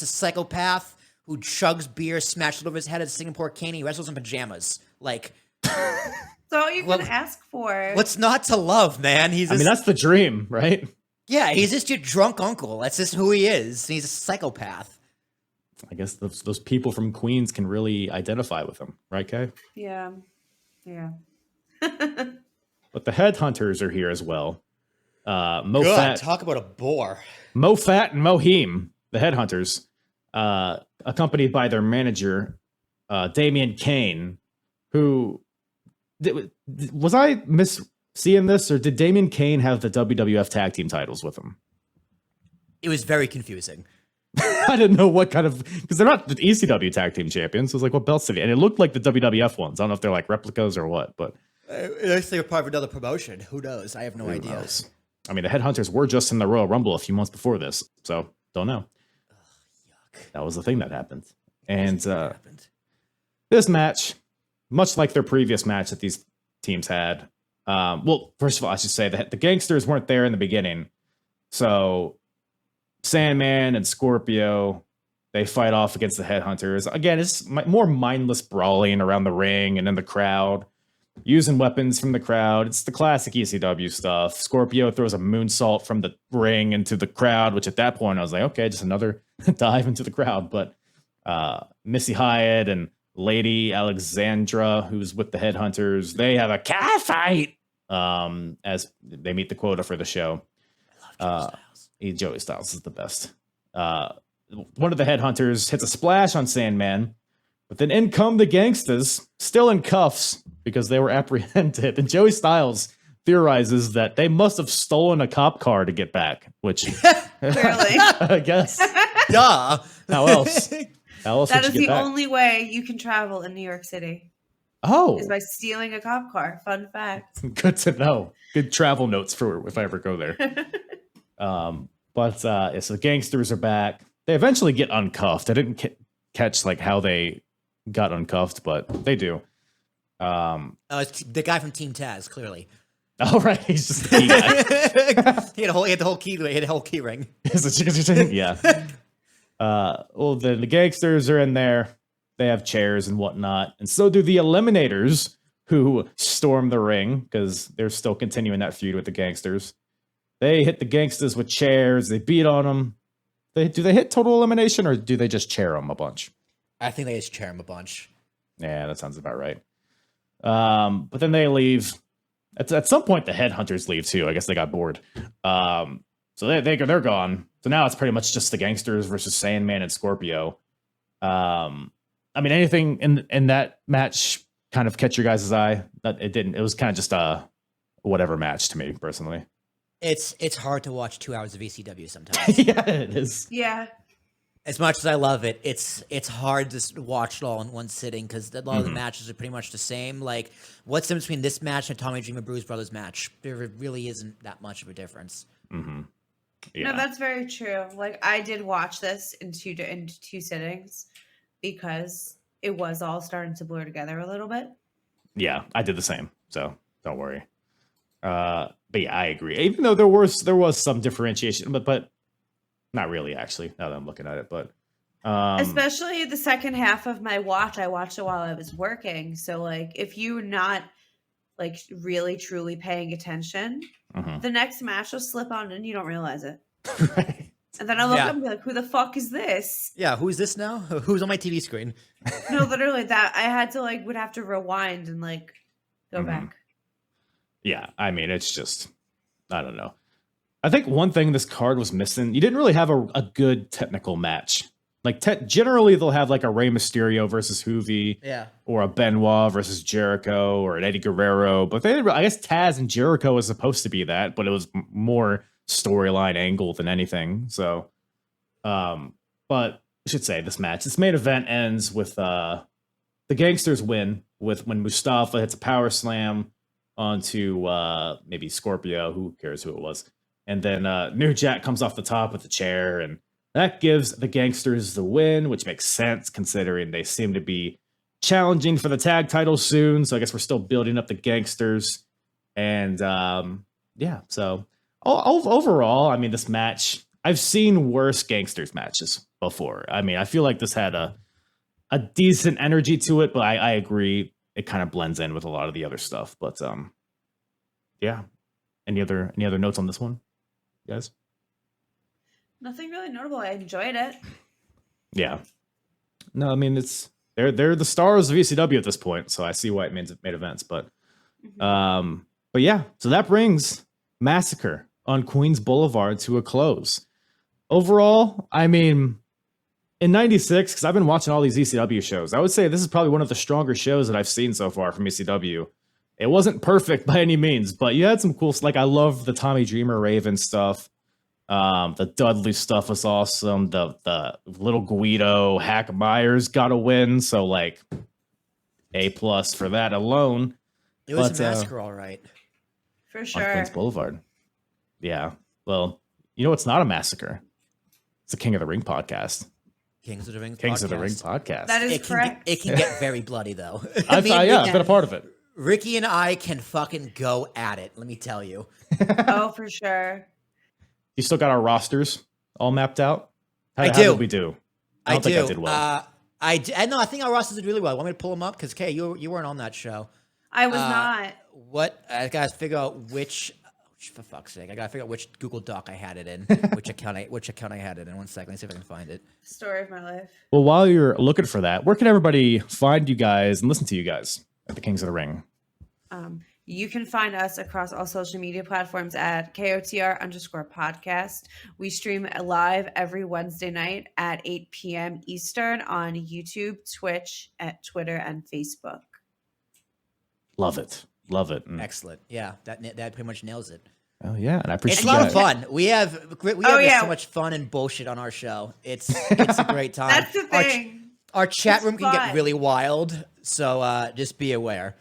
psychopath who chugs beer, smashes it over his head at a Singapore cane. He wrestles in pajamas. Like, That's all you can ask for. what's not to love, man? I mean, that's the dream, right? Yeah, he's just your drunk uncle. That's just who he is. He's a psychopath. I guess those people from Queens can really identify with him, right, Kay? Yeah. But the headhunters are here as well. Mo Good. Fat, Talk about a bore. Mo Fat and Mohim, the headhunters, accompanied by their manager, Damian Kane, who was I seeing this, or did Damian Kane have the WWF tag team titles with him? It was very confusing. I didn't know what kind of, because they're not the ECW tag team champions. So I was like, what belts did he? And it looked like the WWF ones. I don't know if they're like replicas or what, but Unless they were part of another promotion. Who knows? I have no idea. knows? I mean, the headhunters were just in the Royal Rumble a few months before this, so don't know. Yuck. That was the thing that happened. And Happened. this match, much like their previous match that these teams had, well, first of all, I should say that the gangsters weren't there in the beginning. So Sandman and Scorpio, they fight off against the headhunters. Again, it's more mindless brawling around the ring and in the crowd, using weapons from the crowd. It's the classic ECW stuff. Scorpio throws a moonsault from the ring into the crowd, which at that point I was like, okay, just another dive into the crowd. But Missy Hyatt and Lady Alexandra, who's with the headhunters, they have a cat fight as they meet the quota for the show. Joey Styles is the best. One of the headhunters hits a splash on Sandman, but then in come the gangsters, still in cuffs because they were apprehended. And Joey Styles theorizes that they must have stolen a cop car to get back, which Clearly. I guess. Duh. How else? How else That would is you the get back? only way you can travel in New York City, Oh, is by stealing a cop car. Fun fact. good to know. Good travel notes for if I ever go there. Yeah, so the gangsters are back. They eventually get uncuffed. I didn't catch like how they got uncuffed, but they do. It's the guy from Team Taz, clearly. Oh, right. He's just the key guy. he had the whole key ring. Yeah. Well, the gangsters are in there. They have chairs and whatnot. And so do the Eliminators, who storm the ring because they're still continuing that feud with the gangsters. They hit the gangsters with chairs. They beat on them. Do they hit total elimination or do they just chair them a bunch? I think they just chair him a bunch. Yeah, that sounds about right. But then they leave. At some point, the headhunters leave too. I guess they got bored. So they're gone. So now it's pretty much just the gangsters versus Sandman and Scorpio. I mean, anything in that match kind of catch your guys' eye? That it didn't. It was kind of just a whatever match to me personally. It's hard to watch 2 hours of ECW sometimes. Yeah, it is. Yeah. As much as I love it, it's hard to watch it all in one sitting because a lot of the matches are pretty much the same. Like, what's in between this match and Tommy Dreamer Bruise Brothers match? There really isn't that much of a difference. Mm-hmm. Yeah. No, that's very true. Like, I did watch this in two sittings because it was all starting to blur together a little bit. Yeah, I did the same. So don't worry. But yeah, I agree. Even though there was some differentiation, but not really actually. Now that I'm looking at it, but especially the second half of my watch, I watched it while I was working. So like, if you're not like really truly paying attention, the next match will slip on and you don't realize it. right. And then I look up and be like, "Who the fuck is this?" Yeah, who's this now? Who's on my TV screen? No, literally that I had to would have to rewind and go back. Yeah, I mean, it's just, I don't know. I think one thing this card was missing, you didn't really have a good technical match. Like, generally, they'll have like a Rey Mysterio versus Hoovy, or a Benoit versus Jericho, or an Eddie Guerrero. But I guess Taz and Jericho was supposed to be that, but it was more storyline angle than anything. So, but I should say this main event ends with the gangsters win when Mustafa hits a power slam onto maybe Scorpio, who cares who it was. And then New Jack comes off the top with the chair, and that gives the gangsters the win, which makes sense considering they seem to be challenging for the tag title soon. So I guess we're still building up the gangsters. And yeah, so overall, I mean, this match, I've seen worse gangsters matches before. I mean, I feel like this had a decent energy to it, but I agree it kind of blends in with a lot of the other stuff. But yeah. Any other notes on this one, guys? Nothing really notable. I enjoyed it. Yeah. No, I mean they're the stars of ECW at this point, so I see why it made events. But yeah. So that brings Massacre on Queens Boulevard to a close. Overall, I mean, in '96, because I've been watching all these ECW shows, I would say this is probably one of the stronger shows that I've seen so far from ECW. It wasn't perfect by any means, but you had some cool, like I love the Tommy Dreamer Raven stuff. The Dudley stuff was awesome. The little Guido Hack Myers got a win, so like A+ for that alone. It was a massacre, all right. For On sure. Queens Boulevard. Yeah. Well, you know it's not a massacre. It's a King of the Ring podcast. Kings of the Ring Kings podcast. of the Ring podcast. That is correct. It can get very bloody, though. I've been a part of it. Ricky and I can fucking go at it, let me tell you. Oh, for sure. You still got our rosters all mapped out? I How do. did we do? I don't think I did well. I think our rosters did really well. Want me to pull them up? Because, Kay, you weren't on that show. I was not. What? I got to figure out which... For fuck's sake, I gotta figure out which Google Doc I had it in, which account I had it in. 1 second, let me see if I can find it. Story of my life. Well, while you're looking for that, where can everybody find you guys and listen to you guys at the Kings of the Ring? You can find us across all social media platforms at KOTR_podcast. We stream live every Wednesday night at 8 p.m. Eastern on YouTube, Twitch, at Twitter, and Facebook. Love it. Love it. Excellent. Yeah, that pretty much nails it. Oh yeah, and I appreciate It's a lot you of guys. fun. We have so much fun and bullshit on our show. It's a great time. That's the thing. Our chat It's room can get fun. really wild, so just be aware.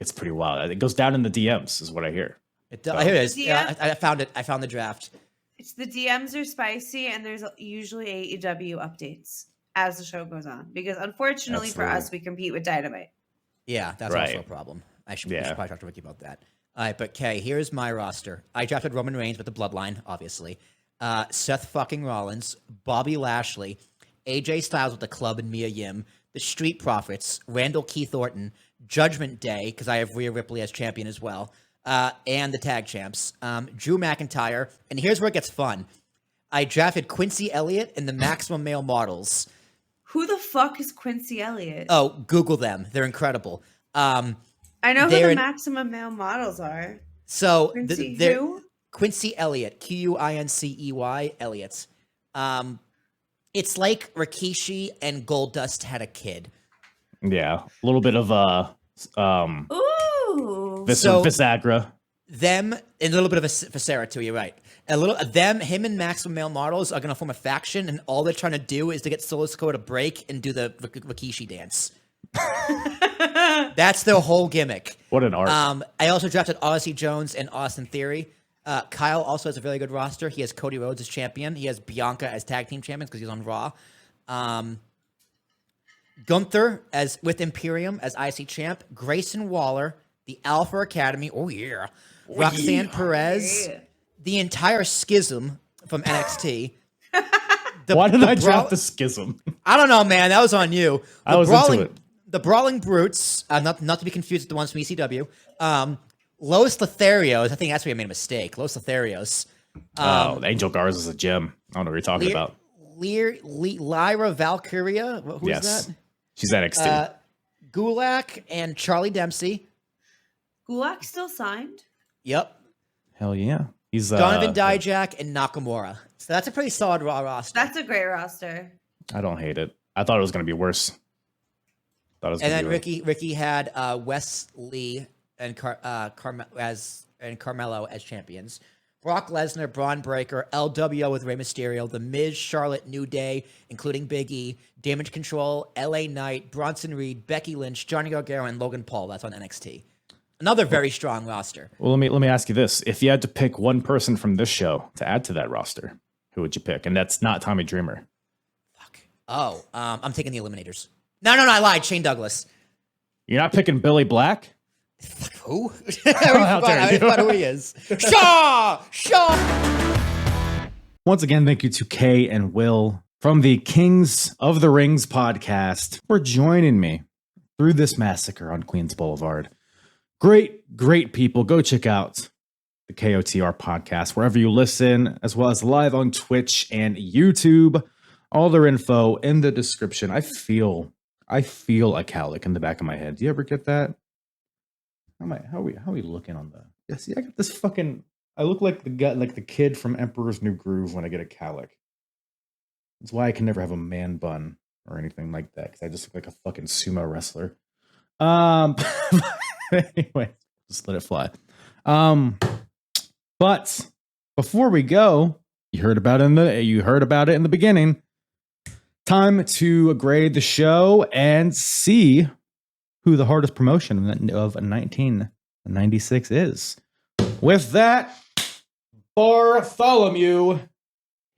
It's pretty wild. It goes down in the DMs, is what I hear. Here it is. DM? Yeah, I found it. I found the draft. It's the DMs are spicy, and there's usually AEW updates as the show goes on. Because unfortunately for Absolutely. us, we compete with Dynamite. Yeah, that's Right. also a problem. We should Yeah. probably talk to Ricky about that. All right, but Kay, here's my roster. I drafted Roman Reigns with the Bloodline, obviously. Seth fucking Rollins, Bobby Lashley, AJ Styles with the Club and Mia Yim, the Street Profits, Randall Keith Orton, Judgment Day, because I have Rhea Ripley as champion as well, and the tag champs, Drew McIntyre. And here's where it gets fun. I drafted Quincy Elliott and the Maximum Male Models. Who the fuck is Quincy Elliott? Oh, Google them. They're incredible. I know who they're the in- maximum male models are. So Quincy they're who? Quincy Elliott, Quincey Elliott. It's like Rikishi and Goldust had a kid. Yeah, a little bit of Ooh. Visagra. Them and a little bit of a Viscera too. You're right. A little them, him, and Maximum Male Models are gonna form a faction, and all they're trying to do is to get Solo Sikoa to break and do the Rikishi dance. That's their whole gimmick. What an art. I also drafted Odyssey Jones and Austin Theory. Kyle also has a really good roster. He has Cody Rhodes as champion. He has Bianca as tag team champions because he's on Raw. Gunther as with Imperium as IC champ. Grayson Waller, the Alpha Academy. Oh yeah. Roxanne Perez, Yeah. the entire Schism from NXT. Why did I Brawl- draft the Schism? I don't know, man. That was on you. I was into it. The Brawling Brutes, not to be confused with the ones from ECW. Los Lotharios, I think that's where I made a mistake. Los Lotharios. Oh, Angel Garza's a gem. I don't know what you're talking about. Lyra Valkyria. Who's Yes. that? She's NXT. Gulak and Charlie Dempsey. Gulak still signed? Yep. Hell yeah. He's Donovan Dijak and Nakamura. So that's a pretty solid Raw roster. That's a great roster. I don't hate it. I thought it was going to be worse. And then Ricky had Wesley and Carmelo as champions. Brock Lesnar, Braun Breaker, LWO with Rey Mysterio, The Miz, Charlotte, New Day, including Big E, Damage Control, LA Knight, Bronson Reed, Becky Lynch, Johnny Gargano, and Logan Paul. That's on NXT. Another very strong roster. Well, let me ask you this: if you had to pick one person from this show to add to that roster, who would you pick? And that's not Tommy Dreamer. Fuck. Oh, I'm taking the Eliminators. No, I lied. Shane Douglas. You're not picking Billy Black? Fuck, who? I already How dare forgot you. who he is. Shaw! Once again, thank you to Kay and Will from the Kings of the Rings podcast for joining me through this massacre on Queens Boulevard. Great people. Go check out the KOTR podcast wherever you listen, as well as live on Twitch and YouTube. All their info in the description. I feel a cowlick in the back of my head. Do you ever get that? How are we looking on the? Yeah, see, I got this fucking. I look like the kid from Emperor's New Groove when I get a cowlick. That's why I can never have a man bun or anything like that, because I just look like a fucking sumo wrestler. Anyway, just let it fly. But before we go, you heard about it in the beginning. Time to grade the show and see who the hardest promotion of 1996 is. With that, Bartholomew,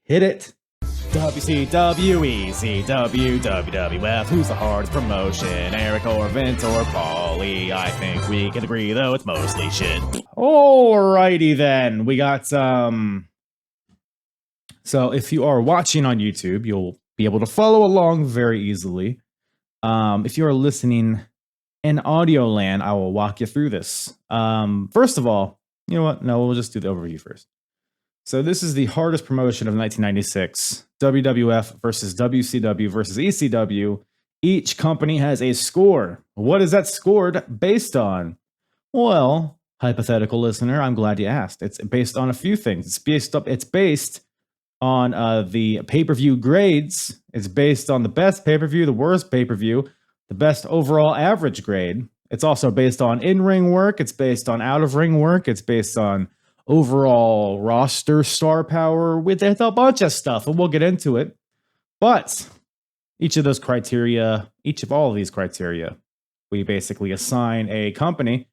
hit it. WCW, ECW, WWF, who's the hardest promotion? Eric or Vince or Paulie? I think we can agree, though, it's mostly shit. Alrighty then, we got So if you are watching on YouTube, you'll be able to follow along very easily. If you are listening in audio land, I will walk you through this. First of all, you know what? No, we'll just do the overview first. So this is the hardest promotion of 1996. WWF versus WCW versus ECW. Each company has a score. What is that scored based on? Well, hypothetical listener, I'm glad you asked. It's based on a few things. It's based on the pay-per-view grades. It's based on the best pay-per-view, the worst pay-per-view, the best overall average grade. It's also based on in-ring work. It's based on out-of-ring work. It's based on overall roster star power with a bunch of stuff, and we'll get into it. But each of all of these criteria, we basically assign a company,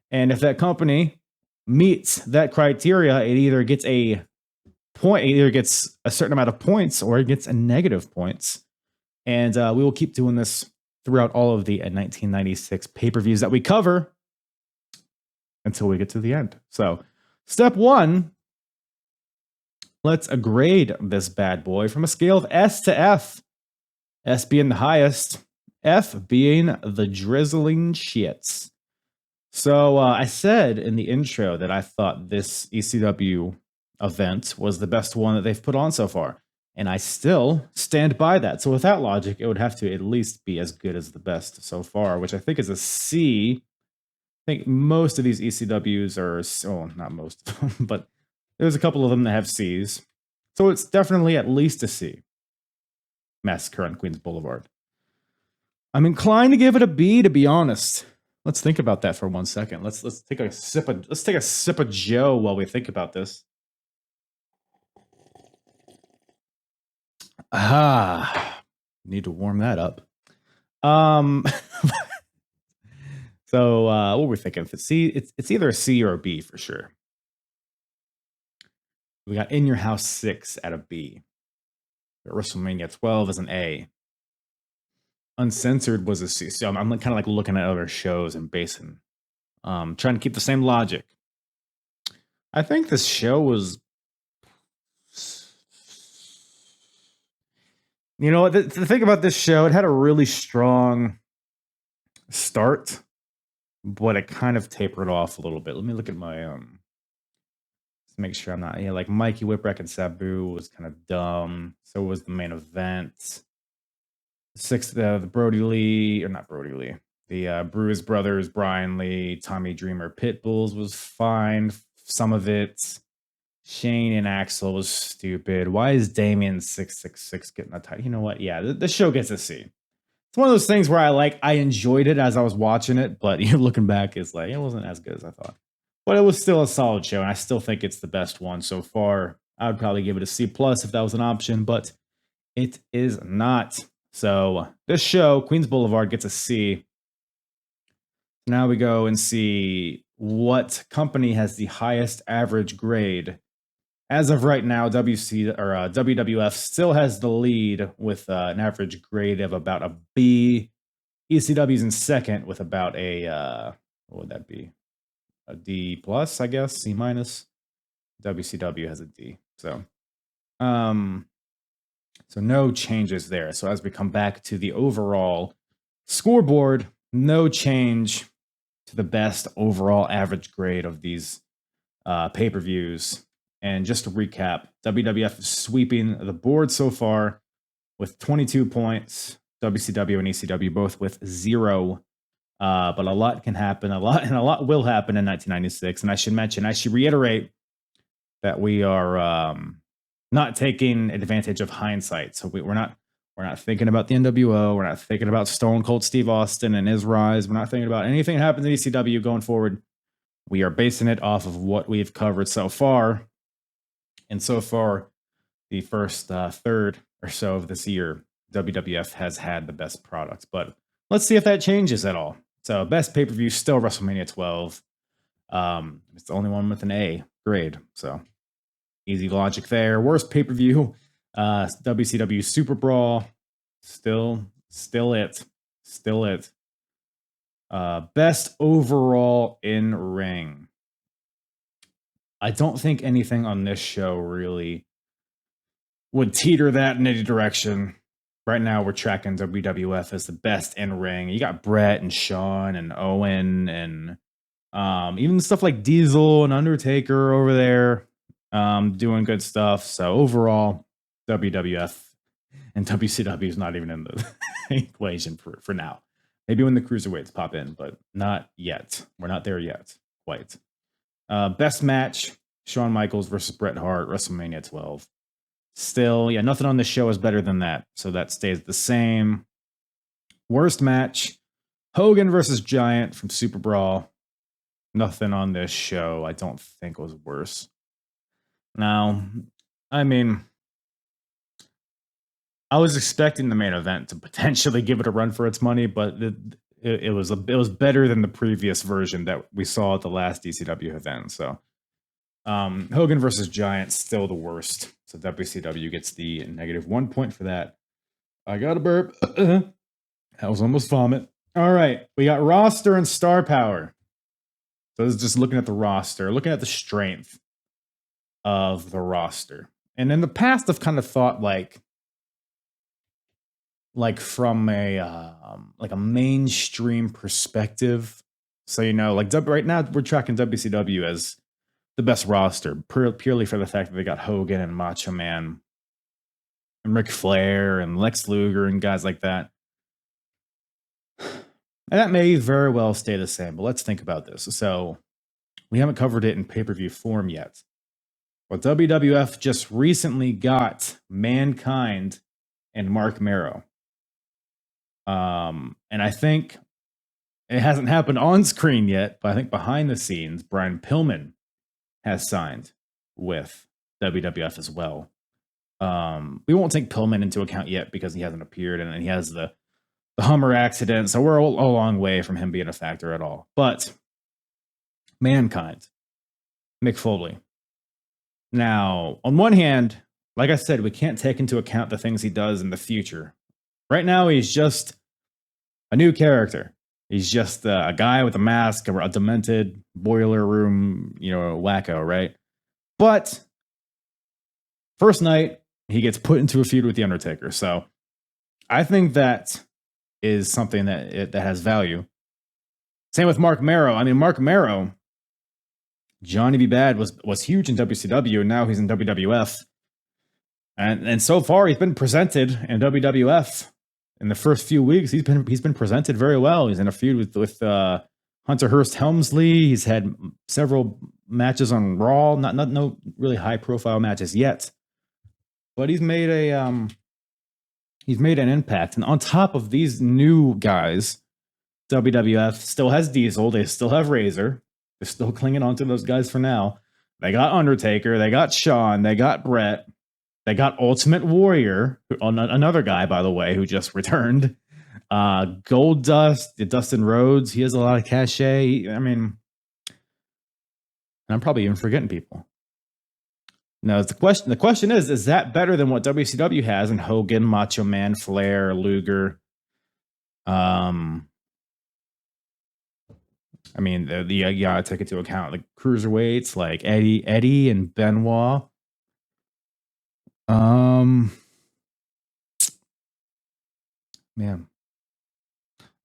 and if that company meets that criteria, it either gets a certain amount of points or it gets a negative points. And we will keep doing this throughout all of the 1996 pay-per-views that we cover until we get to the end. So, step 1, let's grade this bad boy from a scale of S to F. S being the highest, F being the drizzling shits. So I said in the intro that I thought this ECW event was the best one that they've put on so far. And I still stand by that. So with that logic, it would have to at least be as good as the best so far, which I think is a C. I think most of these ECWs are, not most of them, but there's a couple of them that have C's. So it's definitely at least a C. Massacre on Queens Boulevard. I'm inclined to give it a B, to be honest. Let's think about that for 1 second. Let's take a sip of Joe while we think about this. Need to warm that up. So what we're thinking, if it's C, it's either a C or a B for sure. We got In Your House 6 at a B. WrestleMania 12 is an A. Uncensored was a C. So I'm kind of like looking at other shows and basing, trying to keep the same logic. I think this show was, you know, the thing about this show, it had a really strong start, but it kind of tapered off a little bit. Let me look at my to make sure I'm not, like Mikey Whipwreck and Sabu was kind of dumb. So was the main event. The Brody Lee, or not Brody Lee, the Bruise Brothers, Brian Lee, Tommy Dreamer, Pitbulls was fine. Some of it. Shane and Axel was stupid. Why is Damien 666 getting a title? You know what? Yeah, the show gets a C. It's one of those things where I enjoyed it as I was watching it, but looking back, it's like it wasn't as good as I thought. But it was still a solid show, and I still think it's the best one so far. I would probably give it a C plus if that was an option, but it is not. So this show, Queens Boulevard, gets a C. Now we go and see what company has the highest average grade. As of right now, WWF still has the lead with an average grade of about a B. ECW's in second with about a what would that be? A D plus, I guess, C minus. WCW has a D. So So no changes there. So as we come back to the overall scoreboard, no change to the best overall average grade of these pay-per-views. And just to recap, WWF is sweeping the board so far with 22 points. WCW and ECW both with 0. But a lot can happen. A lot will happen in 1996. And I should reiterate that we are not taking advantage of hindsight. So we're not thinking about the NWO. We're not thinking about Stone Cold Steve Austin and his rise. We're not thinking about anything that happens in ECW going forward. We are basing it off of what we've covered so far. And so far, the first third or so of this year, WWF has had the best products. But let's see if that changes at all. So best pay-per-view, still WrestleMania 12. It's the only one with an A grade. So easy logic there. Worst pay-per-view, WCW Super Brawl. Still it. Best overall in ring. I don't think anything on this show really would teeter that in any direction. Right now, we're tracking WWF as the best in ring. You got Brett and Shawn and Owen and even stuff like Diesel and Undertaker over there doing good stuff. So overall, WWF and WCW is not even in the equation for now. Maybe when the cruiserweights pop in, but not yet. We're not there yet, quite. Best match, Shawn Michaels versus Bret Hart, WrestleMania 12. Still, nothing on this show is better than that. So that stays the same. Worst match, Hogan versus Giant from Super Brawl. Nothing on this show I don't think was worse. Now, I mean, I was expecting the main event to potentially give it a run for its money, but it was better than the previous version that we saw at the last ECW event. So Hogan versus Giant, still the worst. So WCW gets the -1 point for that. I got a burp. That was almost vomit. All right, we got roster and star power. So this is just looking at the roster, looking at the strength of the roster. And in the past, I've kind of thought like from a mainstream perspective. So like right now we're tracking WCW as the best roster purely for the fact that they got Hogan and Macho Man and Ric Flair and Lex Luger and guys like that. And that may very well stay the same, but let's think about this. So we haven't covered it in pay-per-view form yet. Well, WWF just recently got Mankind and Mark Marrow. And I think it hasn't happened on screen yet, but I think behind the scenes, Brian Pillman has signed with WWF as well. We won't take Pillman into account yet because he hasn't appeared and he has the Hummer accident, so we're a long way from him being a factor at all. But Mankind, Mick Foley. Now, on one hand, like I said, we can't take into account the things he does in the future. Right now, he's just a new character. He's just a guy with a mask, a demented boiler room, wacko, right? But first night, he gets put into a feud with The Undertaker. So I think that is something that has value. Same with Mark Marrow. I mean, Mark Marrow, Johnny B. Bad was huge in WCW, and now he's in WWF. And so far, he's been presented in WWF. In the first few weeks, he's been presented very well. He's in a feud with Hunter Hearst Helmsley. He's had several matches on Raw. No really high profile matches yet, but he's made an impact. And on top of these new guys, WWF still has Diesel. They still have Razor. They're still clinging on to those guys for now. They got Undertaker. They got Shawn. They got Brett. They got Ultimate Warrior, another guy, by the way, who just returned. Gold Dust, Dustin Rhodes. He has a lot of cachet. I mean, I'm probably even forgetting people. Now, the question is that better than what WCW has in Hogan, Macho Man, Flair, Luger? I mean, you gotta take into account like cruiserweights like Eddie and Benoit. Man,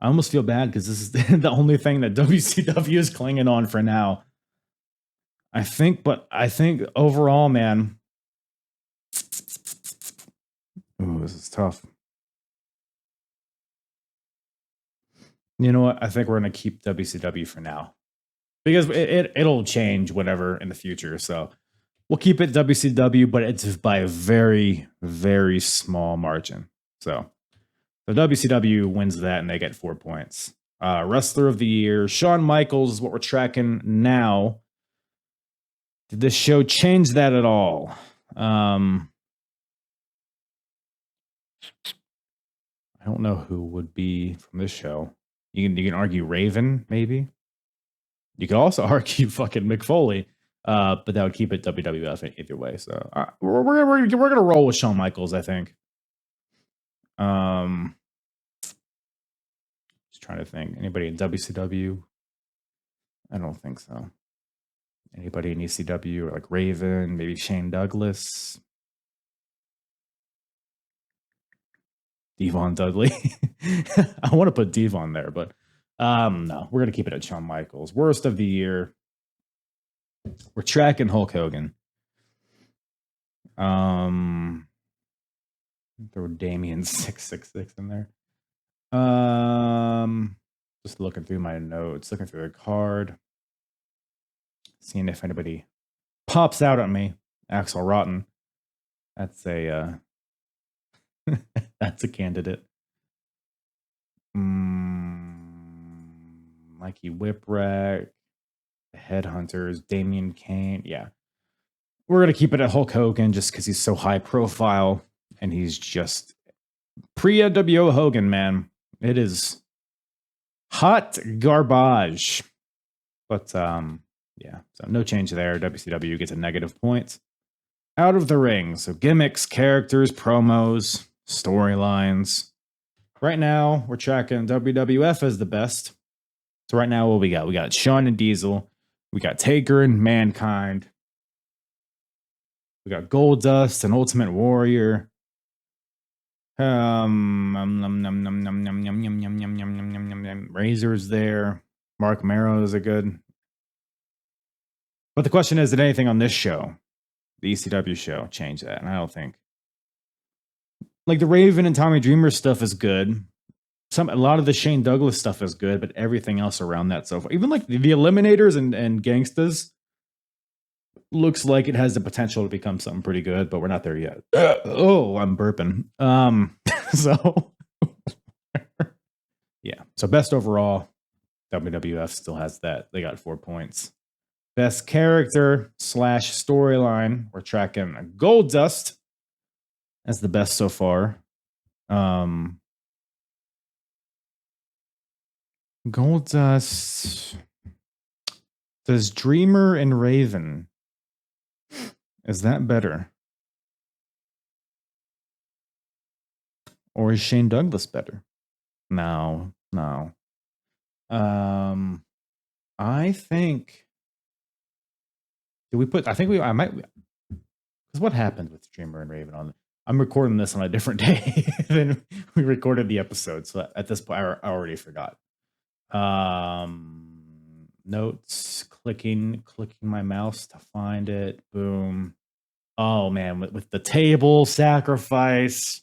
I almost feel bad because this is the only thing that WCW is clinging on for now. I think overall, man. Ooh, this is tough. You know what? I think we're gonna keep WCW for now because it'll change whatever in the future. So we'll keep it WCW, but it's by a very, very small margin. So the WCW wins that and they get 4 points. Wrestler of the Year, Shawn Michaels is what we're tracking now. Did this show change that at all? I don't know who would be from this show. You can argue Raven, maybe. You could also argue fucking Mick Foley, but that would keep it WWF either way. So we're gonna roll with Shawn Michaels, I think. Just trying to think. Anybody in WCW? I don't think so. Anybody in ECW or like Raven? Maybe Shane Douglas, Devon Dudley. I want to put Devon there, but no, we're gonna keep it at Shawn Michaels. Worst of the Year. We're tracking Hulk Hogan. Throw Damien 666 in there. Just looking through my notes, looking through the card, seeing if anybody pops out at me. Axel Rotten. That's a that's a candidate. Mikey Whipwreck, the Headhunters, Damian Kane. Yeah. We're going to keep it at Hulk Hogan just because he's so high profile and he's just pre-NWO Hogan, man. It is hot garbage. But yeah, so no change there. WCW gets a negative point. Out of the ring. So gimmicks, characters, promos, storylines. Right now, we're tracking WWF as the best. So right now, what we got? We got Shawn and Diesel. We got Taker and Mankind. We got Goldust and Ultimate Warrior. Razor's there. Mark Marrows are good. But the question is, did anything on this show, the ECW show, change that? And I don't think. Like the Raven and Tommy Dreamer stuff is good. A lot of the Shane Douglas stuff is good, but everything else around that so far, even like the Eliminators and Gangstas, looks like it has the potential to become something pretty good, but we're not there yet. Oh, I'm burping. So yeah. So best overall, WWF still has that. They got 4 points. Best character / storyline, we're tracking Goldust as the best so far. Goldust. Does Dreamer and Raven, is that better? Or is Shane Douglas better? No. I think. I might. Because what happened with Dreamer and Raven on? I'm recording this on a different day than we recorded the episode, so at this point, I already forgot. Notes, clicking my mouse to find it. Boom. Oh man, with the table sacrifice.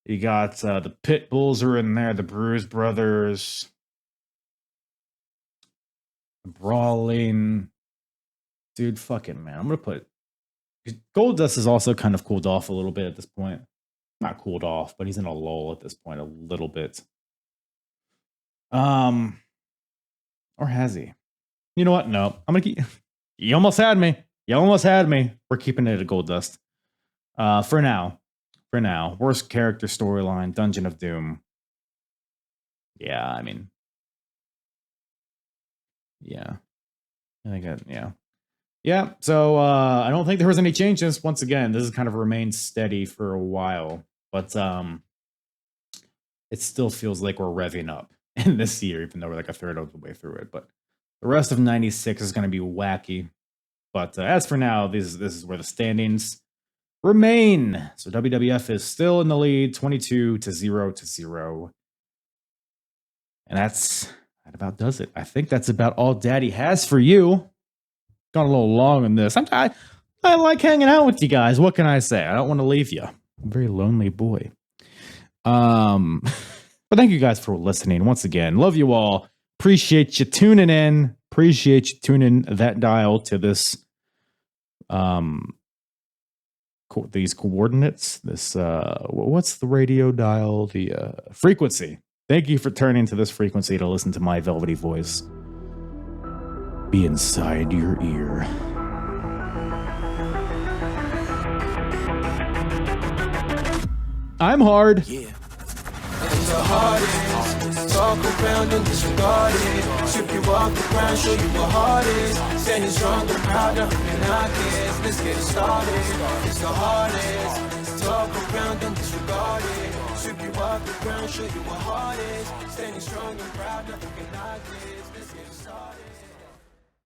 You got the Pit Bulls are in there, the Bruise Brothers, the Brawling. Dude, fucking man. I'm gonna put Goldust is also kind of cooled off a little bit at this point. Not cooled off, but he's in a lull at this point a little bit. Or has he? You know what? No. I'm gonna keep. You almost had me. We're keeping it at Goldust. For now. Worst character storyline, Dungeon of Doom. Yeah, I mean. Yeah. I think yeah. Yeah, so I don't think there was any changes. Once again, this has kind of remained steady for a while, but it still feels like we're revving up in this year, even though we're like a third of the way through it. But the rest of 96 is going to be wacky. But as for now, this is where the standings remain. So WWF is still in the lead, 22-0. And that about does it. I think that's about all Daddy has for you. Gone a little long on this. I like hanging out with you guys. What can I say? I don't want to leave you. I'm a very lonely boy. But thank you guys for listening once again. Love you all. Appreciate you tuning in. Appreciate you tuning that dial to this these coordinates. This what's the radio dial? The frequency. Thank you for turning to this frequency to listen to my velvety voice be inside your ear. I'm hard. Yeah. It's the hardest. Talk around and disregard it. Strip you off the ground, show you what heart is. Standing strong and proud, nothing I guess. Let's get it started. It's the hardest. Talk around and disregard it. Strip you off the ground, show you what heart is. Standing strong and proud, nothing I guess. Let's get it started.